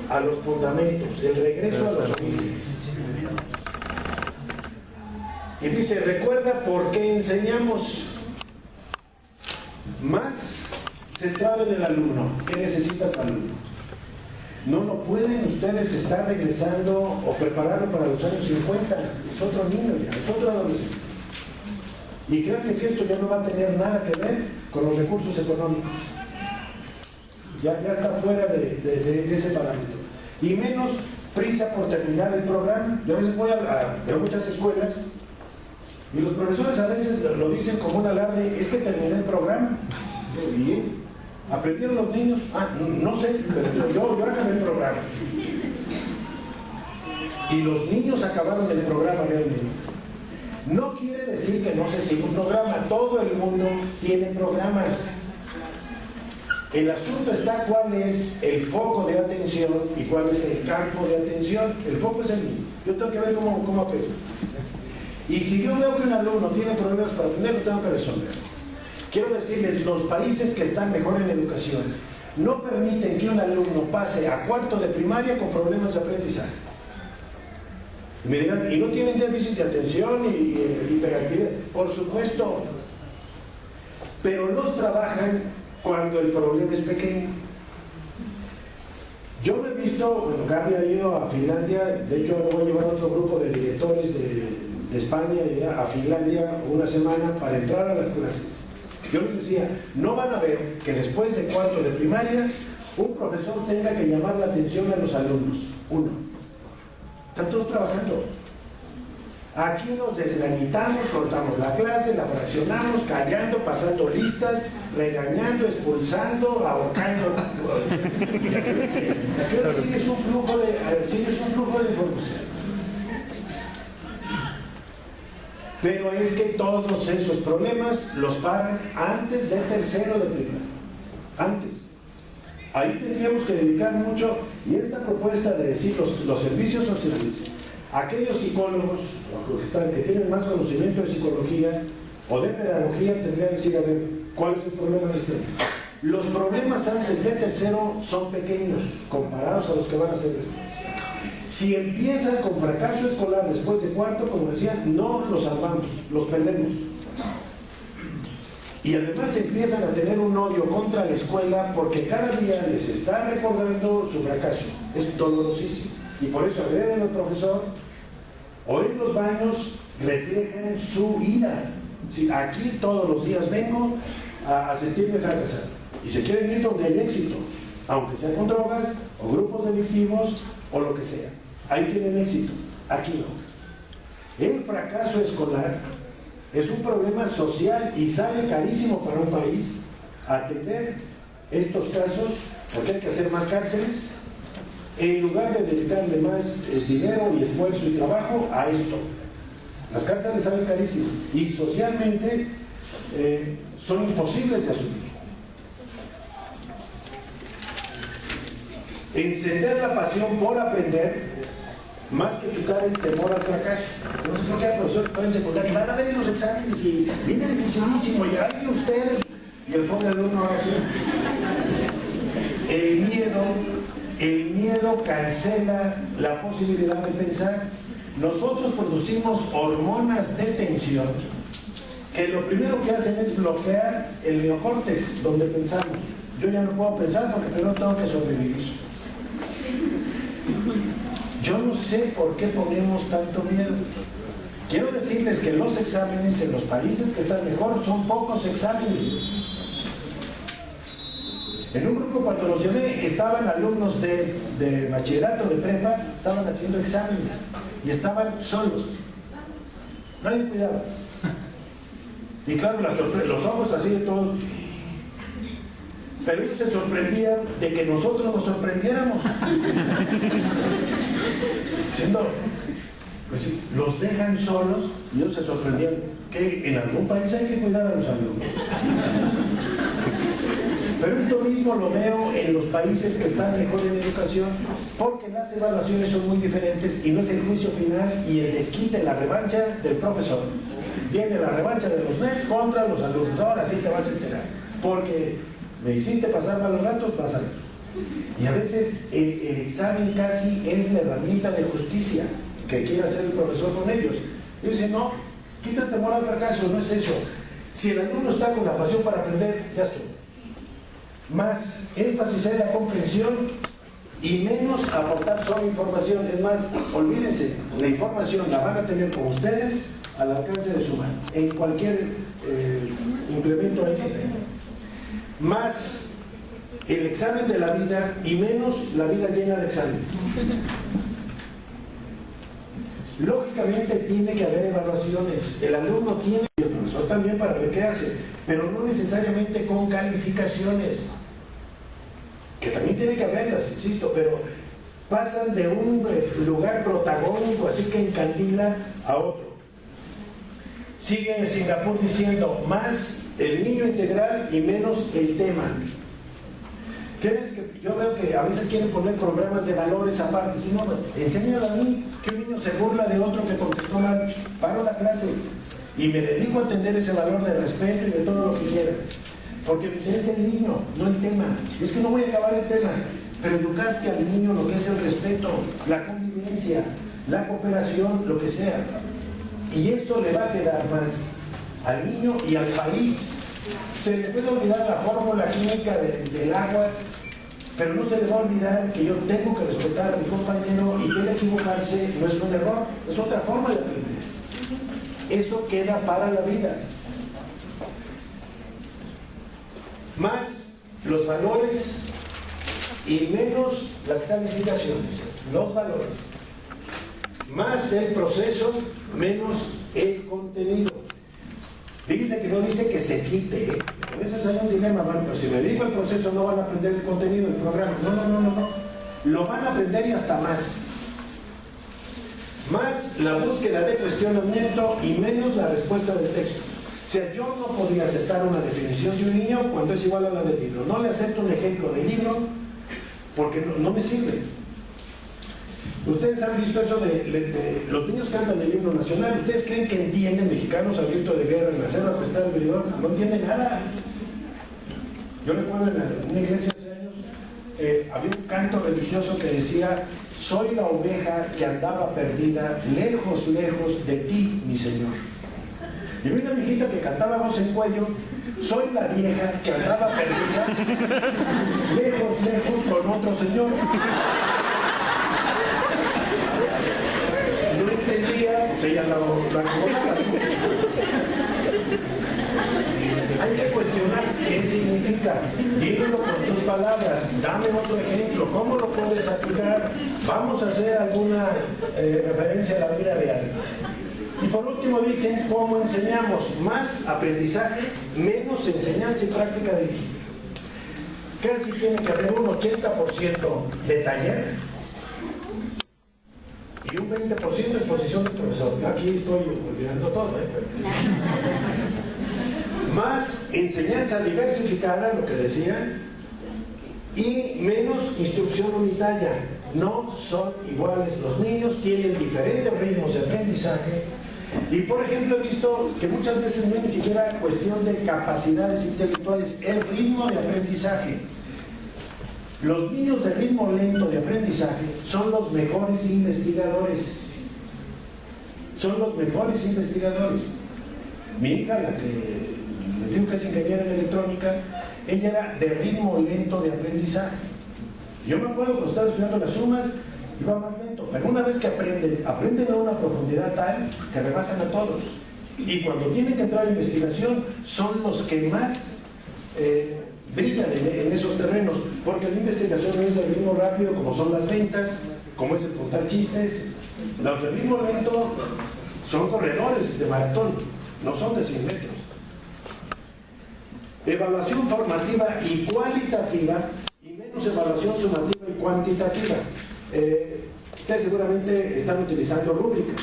[SPEAKER 1] a los fundamentos, el regreso a los orígenes. Y dice, recuerda por qué enseñamos. Más centrado en el alumno. ¿Qué necesita el alumno? No pueden ustedes estar regresando o preparando para los años 50. Es otro niño ya, es otro adolescente. Y créanme que esto ya no va a tener nada que ver con los recursos económicos. Ya está fuera de ese parámetro. Y menos prisa por terminar el programa. Yo a veces voy a muchas escuelas y los profesores a veces lo dicen como un alarde, es que terminé el programa. Bien, ¿aprendieron los niños? No sé, pero yo acabé el programa. Y los niños acabaron el programa realmente. No quiere decir que no se siga un programa, todo el mundo tiene programas. El asunto está cuál es el foco de atención y cuál es el campo de atención. El foco es el niño. Yo tengo que ver cómo aprendo. Y si yo veo que un alumno tiene problemas para aprender, lo tengo que resolver. Quiero decirles, los países que están mejor en educación no permiten que un alumno pase a cuarto de primaria con problemas de aprendizaje. Y me dirán, ¿y no tienen déficit de atención y hiperactividad? Por supuesto, pero los trabajan cuando el problema es pequeño. Yo lo he visto, bueno, Gaby ha ido a Finlandia, de hecho ahora voy a llevar otro grupo de directores de España a Finlandia una semana para entrar a las clases. Yo les decía, no van a ver que después de cuarto de primaria un profesor tenga que llamar la atención a los alumnos. Uno. Están todos trabajando. Aquí nos desgañitamos, cortamos la clase, la fraccionamos, callando, pasando listas, regañando, expulsando, ahorcando. ¿Y a qué hora sigues un flujo de información? Pero es que todos esos problemas los paran antes de tercero de primaria. Antes. Ahí tendríamos que dedicar mucho, y esta propuesta de decir los servicios sociales, aquellos psicólogos que tienen más conocimiento de psicología o de pedagogía tendrían que decir, a ver, ¿cuál es el problema de este? Los problemas antes de tercero son pequeños comparados a los que van a ser después. Si empiezan con fracaso escolar después de cuarto, como decía, no los salvamos, los perdemos. Y además empiezan a tener un odio contra la escuela porque cada día les está recordando su fracaso. Es dolorosísimo. Y por eso agreden al profesor o en los baños reflejan su ira. Sí, aquí todos los días vengo a sentirme fracasado. Y se quieren ir donde hay éxito, aunque sea con drogas o grupos delictivos o lo que sea. Ahí tienen éxito, aquí no. El fracaso escolar es un problema social y sale carísimo para un país atender estos casos, porque hay que hacer más cárceles, en lugar de dedicarle más dinero y esfuerzo y trabajo a esto. Las cárceles salen carísimas y socialmente son imposibles de asumir. Encender la pasión por aprender más que quitar el temor al fracaso. No sé por qué al profesor en secundaria van a ver en los exámenes y viene dificilísimo y ahí ustedes y el pobre alumno así. El miedo cancela la posibilidad de pensar. Nosotros producimos hormonas de tensión que lo primero que hacen es bloquear el neocórtex donde pensamos. Yo ya no puedo pensar porque primero tengo que sobrevivir. Yo no sé por qué ponemos tanto miedo. Quiero decirles que los exámenes en los países que están mejor son pocos exámenes. En un grupo cuando los llevé estaban alumnos de bachillerato, de prepa, estaban haciendo exámenes y estaban solos. Nadie cuidaba. Y claro, los ojos así de todos. Pero ellos se sorprendían de que nosotros nos sorprendiéramos. Siendo, pues sí, los dejan solos y ellos se sorprendían que en algún país hay que cuidar a los alumnos. Pero esto mismo lo veo en los países que están mejor en educación, porque las evaluaciones son muy diferentes y no es el juicio final y el desquite, la revancha del profesor. Viene la revancha de los nerds contra los alumnos. Ahora sí te vas a enterar. Porque me hiciste pasar malos ratos, vas a ver. Y a veces el examen casi es la herramienta de justicia que quiere hacer el profesor con ellos. Y dicen, no, quita temor al fracaso, no es eso. Si el alumno está con la pasión para aprender, ya estoy. Más énfasis en la comprensión y menos aportar solo información. Es más, olvídense, la información la van a tener con ustedes al alcance de su mano, en cualquier implemento ahí que tengan. Más el examen de la vida y menos la vida llena de exámenes. Lógicamente tiene que haber evaluaciones. El alumno tiene y el profesor también para ver qué hace, pero no necesariamente con calificaciones, que también tiene que haberlas, insisto, pero pasan de un lugar protagónico, así que encandila, a otro. Sigue en Singapur diciendo más el niño integral y menos el tema. Yo veo que a veces quieren poner programas de valores aparte. Si no, enséñale a mí que un niño se burla de otro que contestó mal. Paro la clase y me dedico a entender ese valor de respeto y de todo lo que quiera. Porque me interesa el niño, no el tema. Es que no voy a acabar el tema, pero educaste al niño lo que es el respeto, la convivencia, la cooperación, lo que sea. Y eso le va a quedar más al niño y al país. Se le puede olvidar la fórmula química del agua, pero no se le va a olvidar que yo tengo que respetar a mi compañero y que el equivocarse no es un error, es otra forma de aprender. Eso queda para la vida. Más los valores y menos las calificaciones. Los valores. Más el proceso, menos el contenido. Fíjense que no dice que se quite, a veces hay un dilema, bueno, pero si me dedico al proceso no van a aprender el contenido del programa. No. Lo van a aprender y hasta más. Más la búsqueda de cuestionamiento y menos la respuesta del texto. O sea, yo no podría aceptar una definición de un niño cuando es igual a la del libro. No le acepto un ejemplo de libro porque no me sirve. Ustedes han visto eso de los niños cantan el himno nacional. ¿Ustedes creen que entienden mexicanos al grito de guerra en la selva que está el medidor? No entienden nada. Yo recuerdo en una iglesia hace años, había un canto religioso que decía: soy la oveja que andaba perdida, lejos, lejos de ti, mi Señor. Y vi una viejita que cantaba voz en cuello, soy la vieja que andaba perdida, lejos, lejos, con otro señor. No entendía, pues ella la acomodaba. Hay que cuestionar qué significa. Dímelo con tus palabras, dame otro ejemplo, ¿cómo lo puedes aplicar? Vamos a hacer alguna referencia a la vida real. Y por último dicen, ¿cómo enseñamos? Más aprendizaje, menos enseñanza y práctica de equipo. Casi tiene que haber un 80% de taller y un 20% de exposición del profesor. Aquí estoy olvidando todo, Más enseñanza diversificada, lo que decía, y menos instrucción unitaria. No son iguales los niños, tienen diferentes ritmos de aprendizaje. Y por ejemplo he visto que muchas veces no es ni siquiera cuestión de capacidades intelectuales, el ritmo de aprendizaje. Los niños de ritmo lento de aprendizaje son los mejores investigadores. Son los mejores investigadores. Mi hija, la que les digo que es ingeniera de electrónica, ella era de ritmo lento de aprendizaje. Yo me acuerdo cuando estaba estudiando las sumas, iba más lento, pero una vez que aprenden a una profundidad tal que rebasan a todos. Y cuando tienen que entrar a investigación, son los que más brillan en esos terrenos, porque la investigación no es de ritmo rápido como son las ventas, como es el contar chistes. Los de ritmo lento son corredores de maratón, no son de 100 metros. Evaluación formativa y cualitativa y menos evaluación sumativa y cuantitativa. Ustedes seguramente están utilizando rúbricas.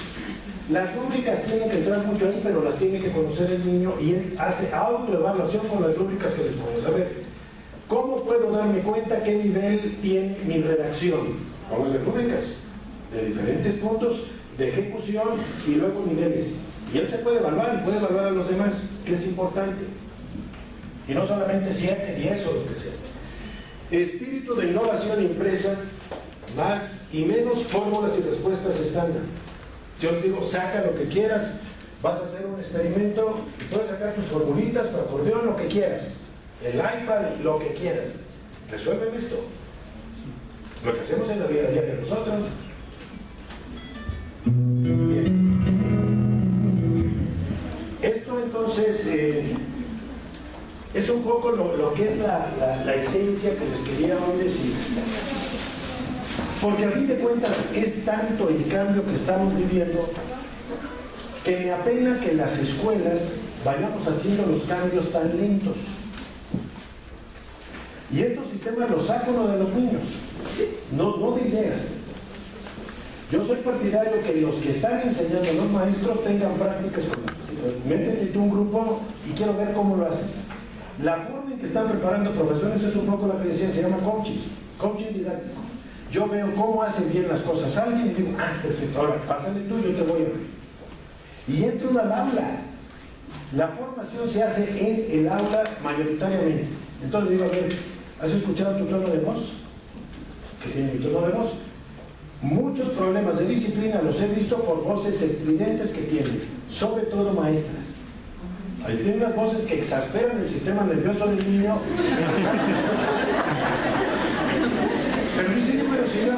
[SPEAKER 1] Las rúbricas tienen que entrar mucho ahí, pero las tiene que conocer el niño y él hace autoevaluación con las rúbricas que les ponemos. A ver, ¿cómo puedo darme cuenta qué nivel tiene mi redacción? Pónganle rúbricas de diferentes puntos de ejecución y luego niveles. Y él se puede evaluar y puede evaluar a los demás, que es importante. Y no solamente 7, 10 o lo que sea. Espíritu de innovación impresa, más y menos fórmulas y respuestas estándar. Yo os digo, saca lo que quieras, vas a hacer un experimento, puedes sacar tus formulitas, tu acordeón, lo que quieras, el iPad, lo que quieras. Resuelven esto. Lo que hacemos en la vida diaria nosotros. Bien. Esto entonces es un poco lo que es la esencia que les quería hoy decir. Porque a fin de cuentas es tanto el cambio que estamos viviendo que me apena que en las escuelas vayamos haciendo los cambios tan lentos. Y estos sistemas los saca uno de los niños, no de ideas. Yo soy partidario que los que están enseñando a los maestros tengan prácticas con ellos. Métete tú un grupo y quiero ver cómo lo haces. La forma en que están preparando profesores es un poco la que decían, se llama coaching didáctico. Yo veo cómo hacen bien las cosas alguien y digo, perfecto, ahora pásale tú, yo te voy a ver. Y entro al aula. La formación se hace en el aula mayoritariamente. Entonces digo, a ver, ¿has escuchado tu tono de voz? ¿Qué tiene mi tono de voz? Muchos problemas de disciplina los he visto por voces estridentes que tienen, sobre todo maestras. Ahí tienen unas voces que exasperan el sistema nervioso del niño. Pero dice, pero si yo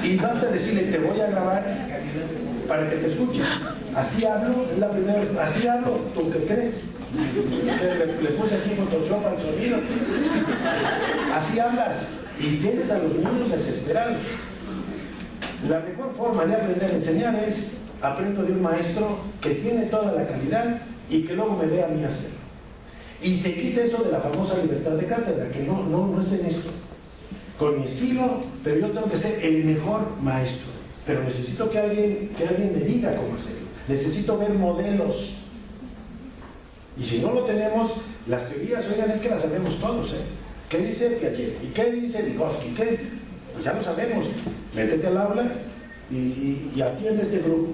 [SPEAKER 1] y basta decirle, te voy a grabar para que te escuche. Así hablo, es la primera vez, así hablo, ¿tú qué crees? Le puse aquí Photoshop al sonido. Así hablas y tienes a los niños desesperados. La mejor forma de aprender a enseñar es aprendo de un maestro que tiene toda la calidad y que luego me ve a mí hacerlo. Y se quita eso de la famosa libertad de cátedra, que no es en esto. Con mi estilo, pero yo tengo que ser el mejor maestro. Pero necesito que alguien me diga cómo hacerlo. Necesito ver modelos. Y si no lo tenemos, las teorías, oigan, es que las sabemos todos, ¿eh? ¿Qué dice Piaget? ¿Y qué dice Vygotsky? Pues ya lo sabemos. Métete al aula y atiende este grupo.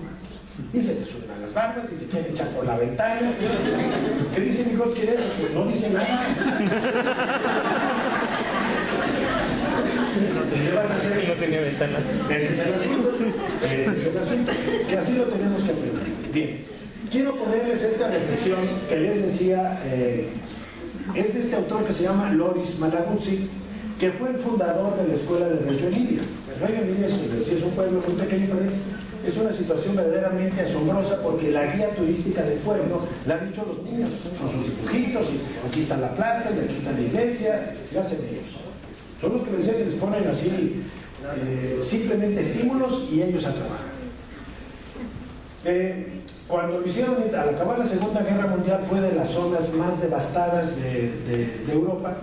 [SPEAKER 1] Y se te suben a las barbas y se quieren echar por la ventana. ¿Qué dice Vygotsky de eso? Pues no dice nada.
[SPEAKER 2] ¿Qué vas a hacer? Y no tenía ventanas.
[SPEAKER 1] Ese es el asunto. Ese es el asunto, que así lo tenemos que aprender. Bien, quiero ponerles esta reflexión que les decía, es de este autor que se llama Loris Malaguzzi, que fue el fundador de la escuela de Reggio Emilia. Reggio Emilia es un pueblo muy pequeño, pero es una situación verdaderamente asombrosa porque la guía turística del pueblo la han hecho los niños, con sus dibujitos, y aquí está la plaza, y aquí está la iglesia, y hacen ellos. Son los que me decían que les ponen así simplemente estímulos y ellos a trabajar. Cuando lo hicieron, al acabar la Segunda Guerra Mundial, fue de las zonas más devastadas de Europa,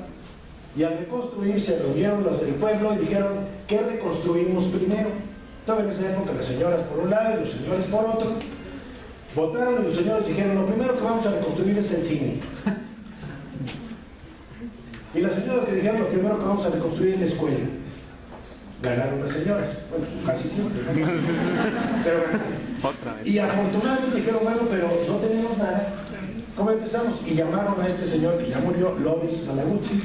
[SPEAKER 1] y al reconstruir se reunieron los del pueblo y dijeron, ¿qué reconstruimos primero? Todavía en esa época las señoras por un lado y los señores por otro. Votaron y los señores dijeron, lo primero que vamos a reconstruir es el cine. Y las señoras que dijeron, lo primero que vamos a reconstruir es la escuela. Ganaron las señoras. Bueno, casi siempre. Pero ganaron.
[SPEAKER 2] Otra vez.
[SPEAKER 1] Y afortunadamente dijeron, bueno, pero no tenemos nada. ¿Cómo empezamos? Y llamaron a este señor que ya murió, Loris Malaguzzi,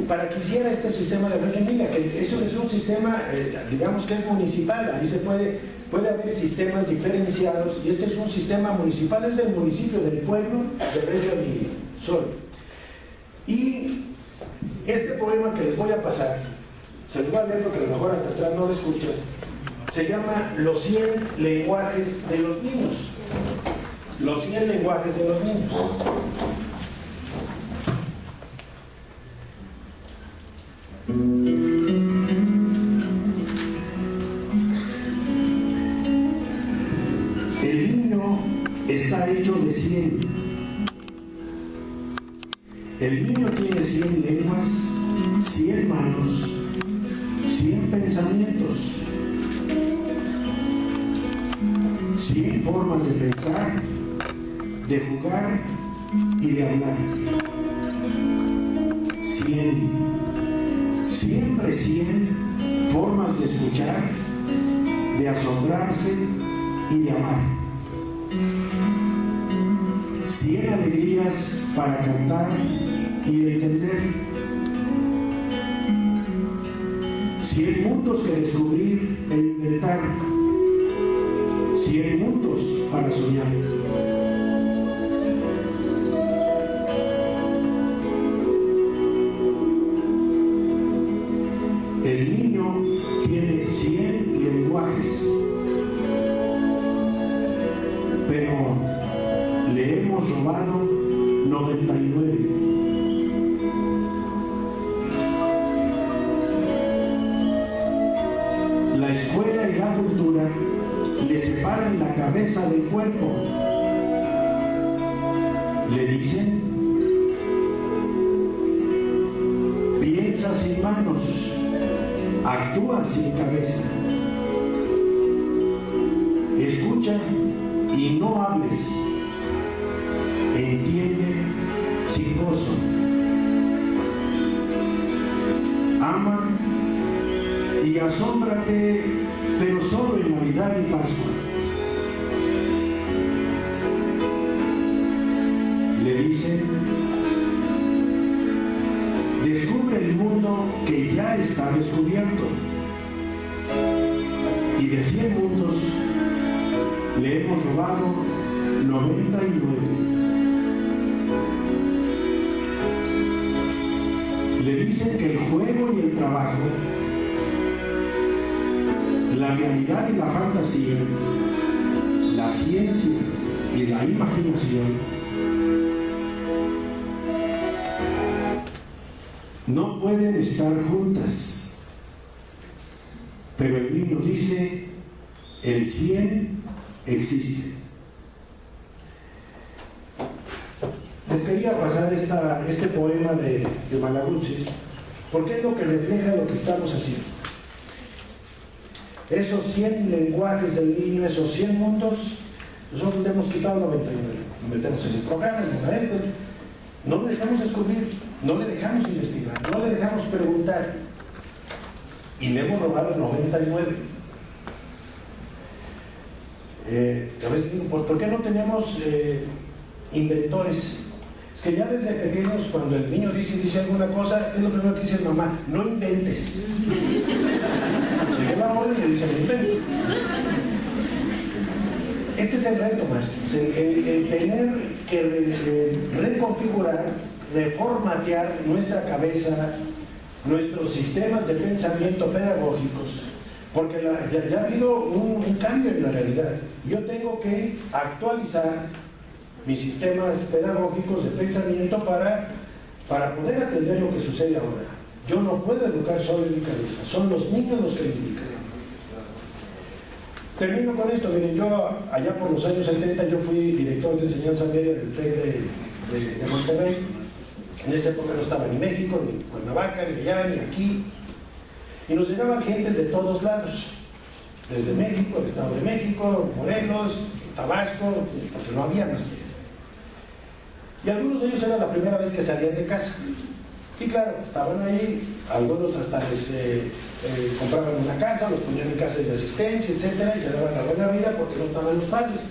[SPEAKER 1] para que hiciera este sistema de Reggio Emilia, que eso es un sistema, digamos que es municipal, ahí se puede haber sistemas diferenciados, y este es un sistema municipal, es del municipio, del pueblo de Reggio Emilia, solo. Y este poema que les voy a pasar, se lo voy a leer porque a lo mejor hasta atrás no lo escuchan, se llama Los 100 lenguajes de los niños. Los 100 lenguajes de los niños. El niño está hecho de 100. El niño tiene 100 lenguas, 100 manos, 100 pensamientos, 100 formas de pensar, de jugar y de hablar. 100. Siempre 100 formas de escuchar, de asombrarse y de amar. 100 alegrías para cantar y de entender. 100 mundos que descubrir e inventar. 100 mundos para soñar. El niño tiene 100 lenguajes, pero le hemos robado 99. La escuela y la cultura le separan la cabeza del cuerpo. Le dicen, piensa sin manos, actúa sin cabeza, escucha y no hables, entiende sin gozo, ama y asómbrate, pero solo en Navidad y Pascua. Le dicen, descubre el mundo que ya está descubierto. Y de 100 mundos le hemos robado 99. Le dicen que el juego y el trabajo, la realidad y la fantasía, la ciencia y la imaginación no pueden estar juntas, pero el niño dice, el 100 existe. Les quería pasar este poema de Malaguzzi, porque es lo que refleja lo que estamos haciendo. Esos 100 lenguajes del niño, esos 100 mundos, nosotros le hemos quitado 99. Nos metemos en el programa, en el maestro, no le dejamos descubrir, no le dejamos investigar, no le dejamos preguntar, y le hemos robado 99. A veces digo, ¿por qué no tenemos inventores? Es que ya desde pequeños, cuando el niño dice alguna cosa, es lo primero que dice mamá: no inventes. Sigue la orden y le dice: no inventes. Este es el reto, maestros, el tener que reconfigurar, reformatear nuestra cabeza, nuestros sistemas de pensamiento pedagógicos, porque ya ha habido un cambio en la realidad. Yo tengo que actualizar mis sistemas pedagógicos de pensamiento para poder atender lo que sucede ahora. Yo no puedo educar solo en mi cabeza, son los niños los que me indican. Termino con esto. Miren, yo allá por los años 70 yo fui director de enseñanza media del TEC de Monterrey. En esa época no estaba ni México, ni Cuernavaca, ni allá, ni aquí. Y nos llegaban gentes de todos lados, desde México, el Estado de México, Morelos, Tabasco, porque no había más que eso. Y algunos de ellos era la primera vez que salían de casa. Y claro, estaban ahí, algunos hasta les compraban una casa, los ponían en casas de asistencia, etcétera, y se daban la buena vida porque no estaban los padres.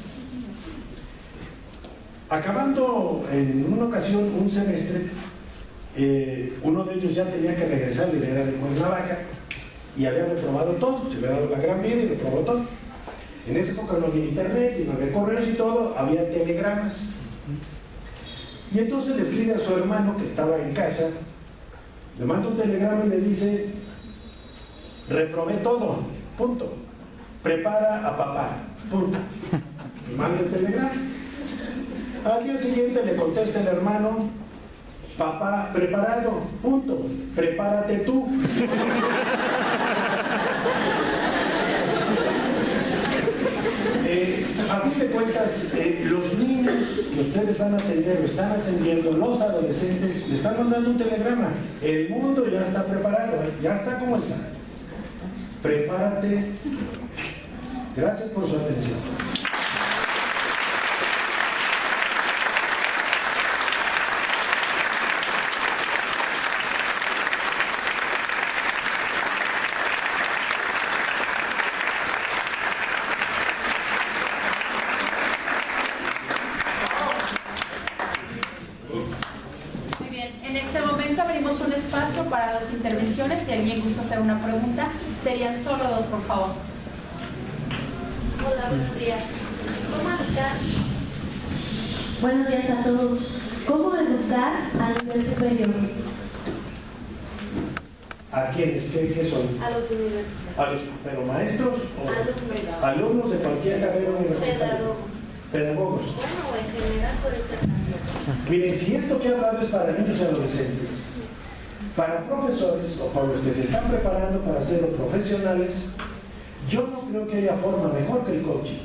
[SPEAKER 1] Acabando en una ocasión un semestre, uno de ellos ya tenía que regresar, él era de Cuernavaca, y había reprobado todo, se había dado la gran vida y reprobó todo. En esa época no había internet y no había correos y todo, había telegramas. Y entonces le escribe a su hermano que estaba en casa, le manda un telegrama y le dice: reprobé todo, punto. Prepara a papá, punto. Y manda el telegrama. Al día siguiente le contesta el hermano: papá, preparado, punto. Prepárate tú. A fin de cuentas, los niños que ustedes van a atender o están atendiendo, los adolescentes, le están mandando un telegrama: el mundo ya está preparado, ya está como está. Prepárate. Gracias por su atención.
[SPEAKER 7] Intervenciones. Si alguien gusta hacer una pregunta, serían solo dos, por favor.
[SPEAKER 4] Hola, buenos días. ¿Cómo educar?
[SPEAKER 8] Buenos días a todos. ¿Cómo educar a nivel superior?
[SPEAKER 1] ¿A quiénes? ¿Qué son?
[SPEAKER 4] A los universitarios.
[SPEAKER 1] ¿Pero maestros o alumnos de cualquier carrera universitaria? Pedagogos.
[SPEAKER 4] Bueno, o en general puede ser también.
[SPEAKER 1] Miren, si esto que he hablado es para niños y adolescentes, para profesores o para los que se están preparando para ser profesionales, yo no creo que haya forma mejor que el coaching.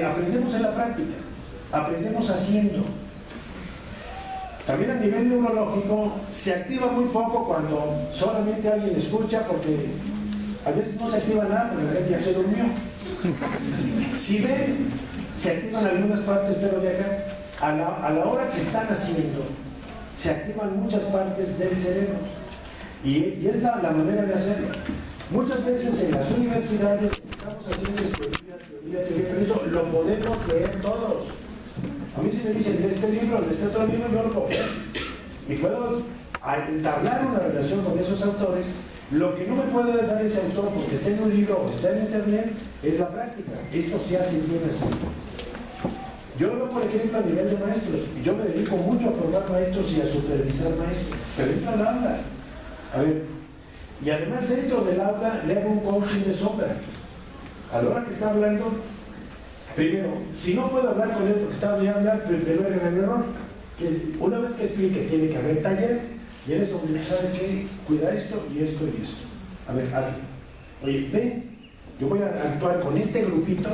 [SPEAKER 1] Aprendemos en la práctica, aprendemos haciendo. También a nivel neurológico se activa muy poco cuando solamente alguien escucha, porque a veces no se activa nada porque la gente ya se durmió. Si ven, se activan algunas partes, pero de acá, a la hora que están haciendo, se activan muchas partes del cerebro. Y es la manera de hacerlo. Muchas veces en las universidades estamos haciendo teoría, pero eso lo podemos leer todos. A mí si me dicen de este libro, de este otro libro, yo lo puedo leer. Y puedo entablar una relación con esos autores. Lo que no me puede dar ese autor porque está en un libro o está en internet es la práctica. Esto se hace bien así. Yo lo veo, por ejemplo, a nivel de maestros. Yo me dedico mucho a formar maestros y a supervisar maestros. Pero entra al aula. A ver, y además dentro del aula le hago un coaching de sombra. A la hora que está hablando, primero, si no puedo hablar con él porque está bien hablar, primero era el error. Que una vez que explique, tiene que haber taller, y en eso, ¿sabes qué? Cuida esto y esto y esto. A ver, hazlo. Oye, ven, yo voy a actuar con este grupito,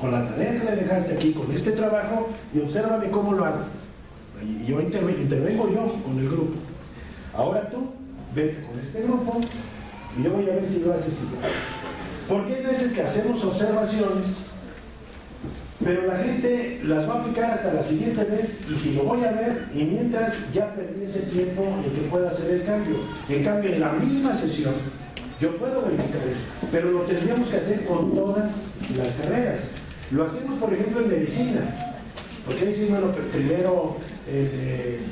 [SPEAKER 1] con la tarea que le dejaste aquí, con este trabajo, y obsérvame cómo lo hago. Y yo intervengo yo con el grupo. Ahora tú, vete con este grupo, y yo voy a ver si lo haces igual. Porque hay veces que hacemos observaciones, pero la gente las va a aplicar hasta la siguiente vez, y si lo voy a ver, y mientras ya perdí ese tiempo en que pueda hacer el cambio. En cambio, en la misma sesión, yo puedo verificar eso, pero lo tendríamos que hacer con todas las carreras. Lo hacemos, por ejemplo, en medicina. Porque dicen, bueno, primero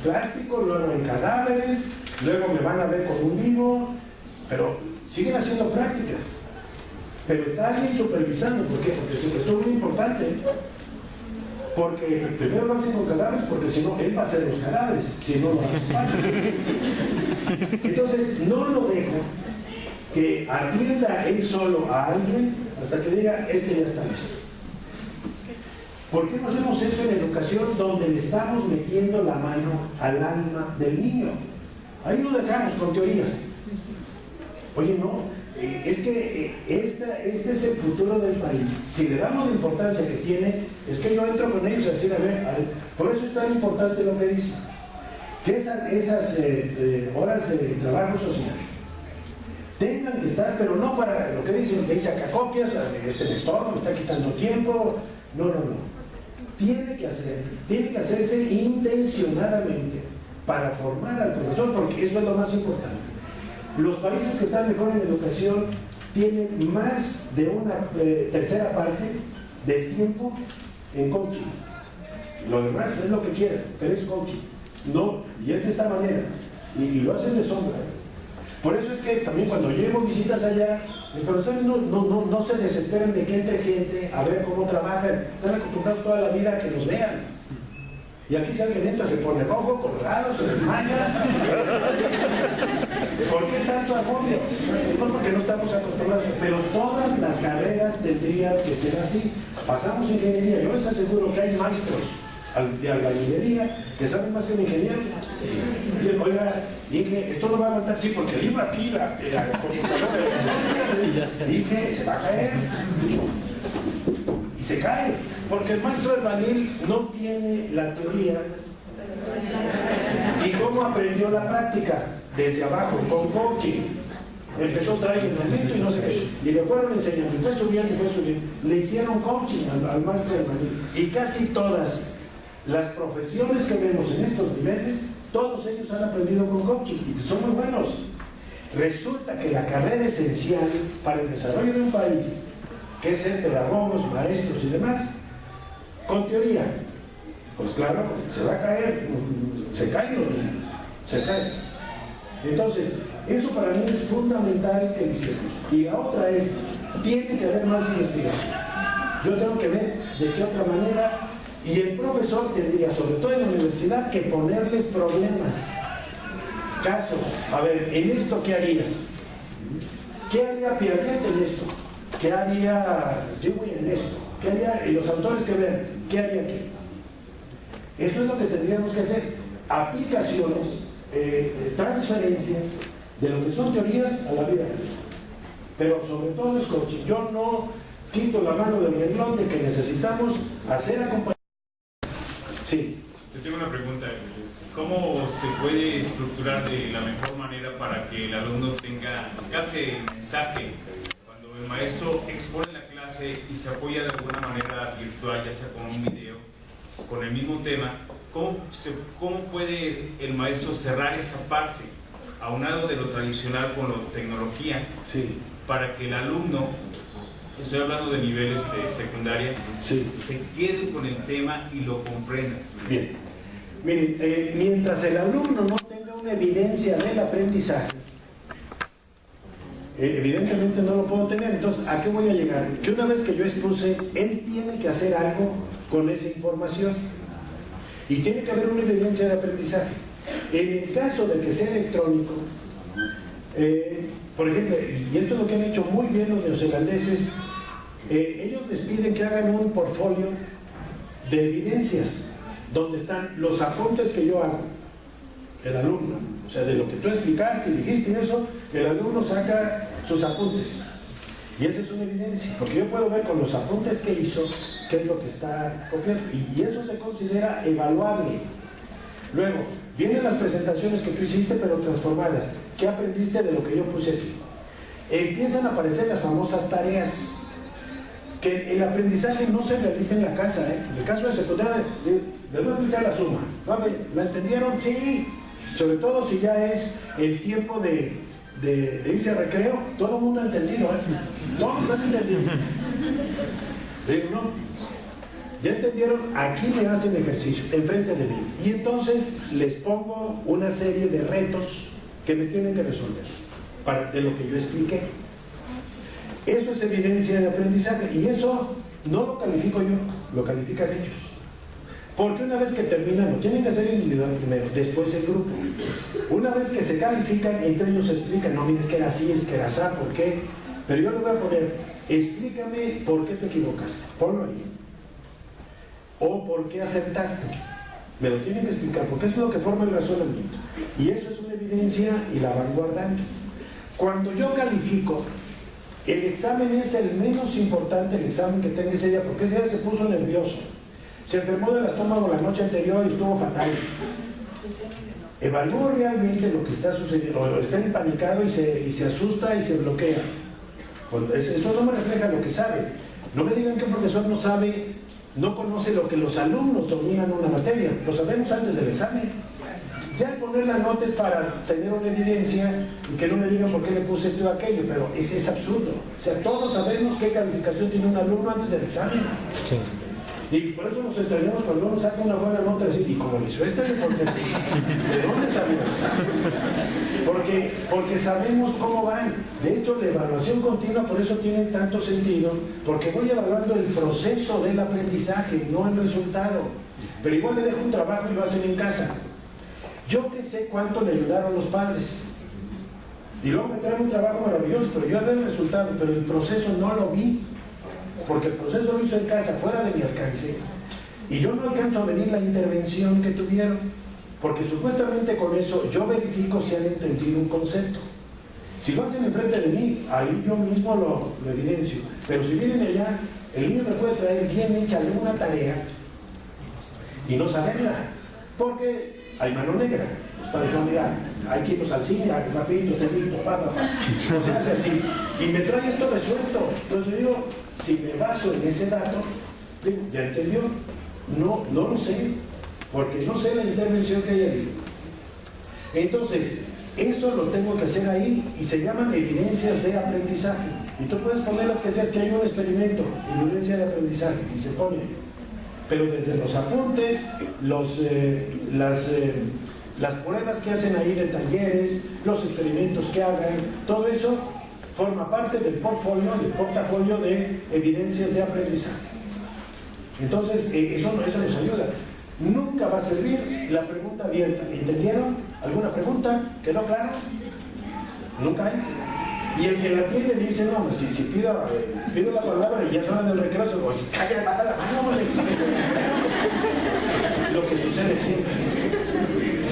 [SPEAKER 1] plástico, luego en cadáveres, luego me van a ver con un vivo, pero siguen haciendo prácticas. Pero está alguien supervisando, ¿por qué? Porque esto es muy importante. Porque primero lo hacen con cadáveres, porque si no, él va a hacer los cadáveres, si no lo hace. Entonces, no lo dejo que atienda él solo a alguien hasta que diga, este ya está listo. ¿Por qué no hacemos eso en educación donde le estamos metiendo la mano al alma del niño? Ahí lo dejamos con teorías. Oye, no, es que este es el futuro del país. Si le damos la importancia que tiene, es que yo entro con ellos a decir, a ver, por eso es tan importante lo que dice. Que esas horas de trabajo social tengan que estar, pero no para lo que dicen, que dice acá copias, me estorba, me está quitando tiempo. No, no, no. Tiene que hacerse intencionadamente para formar al profesor, porque eso es lo más importante. Los países que están mejor en educación tienen más de una tercera parte del tiempo en coaching. Lo demás es lo que quieran, pero es coaching. No, y es de esta manera. Y lo hacen de sombra. Por eso es que también cuando llevo visitas allá, los profesores no se desesperan de que entre gente a ver cómo trabajan. Están acostumbrados toda la vida a que los vean. Y aquí si alguien entra se pone rojo, colorado, se desmaya. ¿Por qué tanto agobio? No, porque no estamos acostumbrados. Pero todas las carreras tendrían que ser así. Pasamos ingeniería. Yo les aseguro que hay maestros de albañilería que saben más que un ingeniero. Dicen, oiga, dije, esto no va a aguantar, sí, porque el libro aquí, la computadora, dije, se va a caer. Y se cae, porque el maestro albañil no tiene la teoría. ¿Y cómo aprendió la práctica? Desde abajo, con coaching. Empezó a traer el cemento y no sé qué. Y le fueron enseñando, y fue subiendo, y fue subiendo. Le hicieron coaching al maestro albañil. Y casi todas las profesiones que vemos en estos niveles, todos ellos han aprendido con coaching y son muy buenos. Resulta que la carrera esencial para el desarrollo de un país, que es ser pedagogos, maestros y demás, con teoría, pues claro, se va a caer, se caen los niños, se caen. Entonces, eso para mí es fundamental que lo hiciéramos. Y la otra es, tiene que haber más investigación. Yo tengo que ver de qué otra manera, y el profesor tendría, sobre todo en la universidad, que ponerles problemas, casos. A ver, en esto, ¿qué harías? ¿Qué haría Piaget en esto? ¿Qué haría Dewey en esto? ¿Qué haría? Y los autores que ven, ¿qué haría aquí? Eso es lo que tendríamos que hacer. Aplicaciones, transferencias de lo que son teorías a la vida real. Pero sobre todo es coaching. Yo no quito la mano del renglón de que necesitamos hacer acompañamiento. Sí.
[SPEAKER 3] Yo tengo una pregunta. ¿Cómo se puede estructurar de la mejor manera para que el alumno capte el mensaje cuando el maestro expone la clase y se apoya de alguna manera virtual, ya sea con un video, con el mismo tema? ¿Cómo puede el maestro cerrar esa parte, aunado de lo tradicional con la tecnología,
[SPEAKER 1] sí, para
[SPEAKER 3] que el alumno, estoy hablando de niveles de secundaria,
[SPEAKER 1] sí,
[SPEAKER 3] se quede con el tema y lo comprenda?
[SPEAKER 1] Bien. Miren, mientras el alumno no tenga una evidencia del aprendizaje, evidentemente no lo puedo tener. Entonces, ¿a qué voy a llegar? Que una vez que yo expuse, él tiene que hacer algo con esa información y tiene que haber una evidencia de aprendizaje. En el caso de que sea electrónico, por ejemplo, y esto es lo que han hecho muy bien los neozelandeses, ellos les piden que hagan un portfolio de evidencias donde están los apuntes que yo hago, el alumno, o sea, de lo que tú explicaste y dijiste eso, el alumno saca sus apuntes. Y esa es una evidencia, porque yo puedo ver con los apuntes que hizo qué es lo que está copiando, y eso se considera evaluable. Luego, vienen las presentaciones que tú hiciste, pero transformadas. ¿Qué aprendiste de lo que yo puse aquí? Empiezan a aparecer las famosas tareas. Que el aprendizaje no se realiza en la casa, En el caso de secundaria, les voy a explicar la suma. ¿La entendieron? Sí. Sobre todo si ya es el tiempo de irse a recreo, todo el mundo ha entendido, Todos han entendido. Digo, no. ¿Ya entendieron? Aquí me hacen ejercicio, enfrente de mí. Y entonces les pongo una serie de retos que me tienen que resolver, de lo que yo expliqué. Eso es evidencia de aprendizaje, y eso no lo califico yo, lo califican ellos. Porque una vez que terminan, lo tienen que hacer individual primero, después el grupo. Una vez que se califican, entre ellos se explican, no, mira, es que era así, es que era así, ¿por qué? Pero yo le voy a poner, explícame por qué te equivocaste, ponlo ahí. O por qué aceptaste. Me lo tienen que explicar, porque eso es lo que forma el razonamiento. Y eso es una evidencia y la van guardando. Cuando yo califico, el examen es el menos importante, el examen que tenga ese día, porque ese día se puso nervioso. Se enfermó del estómago la noche anterior y estuvo fatal. Evalúo realmente lo que está sucediendo, o está empanicado y se asusta y se bloquea. Pues eso no me refleja lo que sabe. No me digan que un profesor no sabe, no conoce lo que los alumnos dominan una materia. Lo sabemos antes del examen. Ya poner la nota es para tener una evidencia y que no me digan por qué le puse esto o aquello, pero es absurdo. O sea, todos sabemos qué calificación tiene un alumno antes del examen. Sí. Y por eso nos extrañamos cuando uno saca una buena nota y decir, ¿y cómo lo hizo este? ¿De dónde sabías? Porque sabemos cómo van. De hecho, la evaluación continua por eso tiene tanto sentido, porque voy evaluando el proceso del aprendizaje, no el resultado. Pero igual le dejo un trabajo y lo hacen en casa. Yo que sé cuánto le ayudaron los padres. Y luego me traen un trabajo maravilloso, pero yo veo el resultado, pero el proceso no lo vi. Porque el proceso lo hizo en casa, fuera de mi alcance. Y yo no alcanzo a medir la intervención que tuvieron. Porque supuestamente con eso yo verifico si han entendido un concepto. Si lo hacen enfrente de mí, ahí yo mismo lo evidencio. Pero si vienen allá, el niño me puede traer bien hecha alguna tarea y no saberla. Porque hay mano negra. Los padres no, mira, hay que irnos al cine, rapidito, tedito, papá. No se hace así. Y me trae esto resuelto. Entonces yo digo, si me baso en ese dato, digo, ¿ya entendió? No lo sé, porque no sé la intervención que hay ahí. Entonces, eso lo tengo que hacer ahí y se llaman evidencias de aprendizaje. Y tú puedes poner las que seas, que hay un experimento, evidencia de aprendizaje, y se pone ahí. Pero desde los apuntes, las pruebas que hacen ahí de talleres, los experimentos que hagan, todo eso forma parte del portafolio de evidencias de aprendizaje. Entonces, eso nos ayuda. Nunca va a servir la pregunta abierta. ¿Entendieron? ¿Alguna pregunta? ¿Quedó claro? Nunca hay. Y el que la tiene dice, no, si pido la palabra y ya es hora del recreo, se oye, calla, baja la mano. Lo que sucede siempre.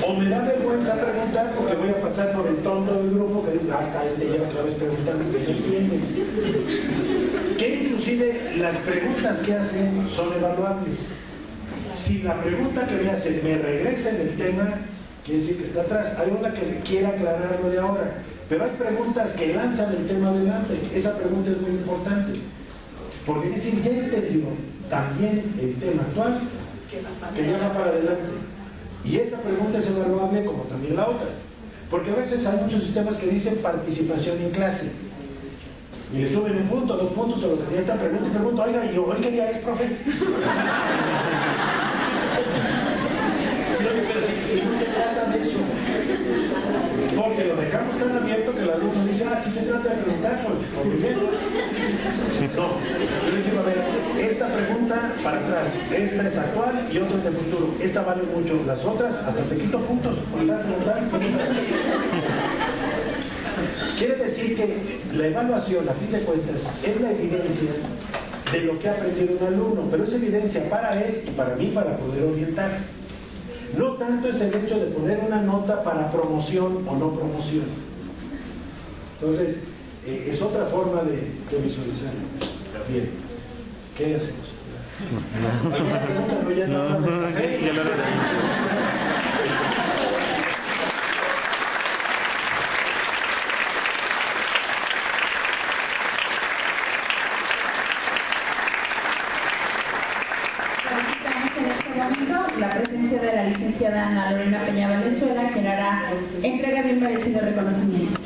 [SPEAKER 1] O me da vergüenza preguntar porque voy a pasar por el tonto del grupo que dice, está ya otra vez preguntando que no entienden. Que inclusive las preguntas que hacen son evaluables. Si la pregunta que me hacen me regresa en el tema, quiere decir que está atrás. Hay una que quiera aclararlo de ahora. Pero hay preguntas que lanzan el tema adelante. Esa pregunta es muy importante. Porque es decir, ya entendió también el tema actual que ya va para adelante. Y esa pregunta es evaluable como también la otra. Porque a veces hay muchos sistemas que dicen participación en clase. Y le suben 1 punto, 2 puntos, o lo que sea, esta pregunta, oiga, ¿y hoy qué día es, profe? Sí, pero si no se trata de eso. Porque lo dejamos tan abierto que el alumno dice, aquí se trata de preguntar por primero. No, yo les digo, a ver, esta pregunta para atrás, esta es actual y otra es de futuro. Esta vale mucho, las otras hasta te quito puntos. Preguntar. Quiere decir que la evaluación, a fin de cuentas, es la evidencia de lo que ha aprendido un alumno, pero es evidencia para él y para mí para poder orientar. No tanto es el hecho de poner una nota para promoción o no promoción. Entonces, es otra forma de visualizar. Bien, ¿qué hacemos? ¿Alguna pregunta? No, ya no.
[SPEAKER 7] La presencia de la licenciada Ana Lorena Peña Valenzuela, quien hará entrega de un merecido reconocimiento.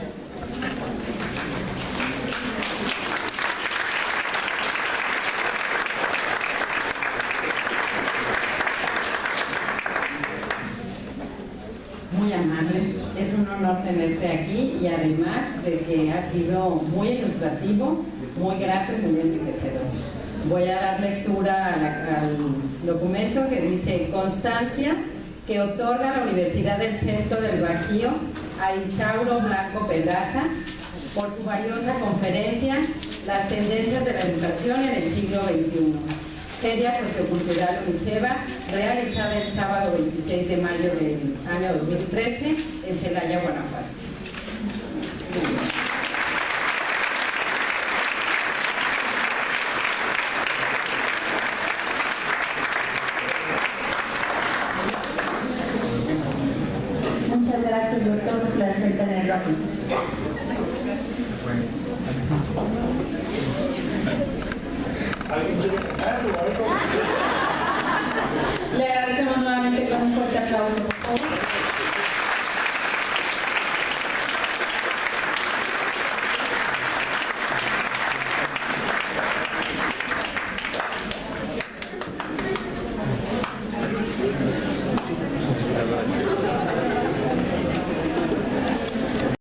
[SPEAKER 5] y además de que ha sido muy ilustrativo, muy grato y muy enriquecedor. Voy a dar lectura al documento que dice: constancia que otorga la Universidad del Centro del Bajío a Isauro Blanco Pedraza por su valiosa conferencia Las tendencias de la educación en el siglo XXI, Feria Sociocultural UNICEBA, realizada el sábado 26 de mayo del año 2013 en Celaya, Guanajuato.
[SPEAKER 7] Muchas gracias, doctor. Un placer tenerlo aquí.
[SPEAKER 1] ¿Alguien quiere cantar o algo?
[SPEAKER 7] Le agradecemos nuevamente con un fuerte aplauso, por favor.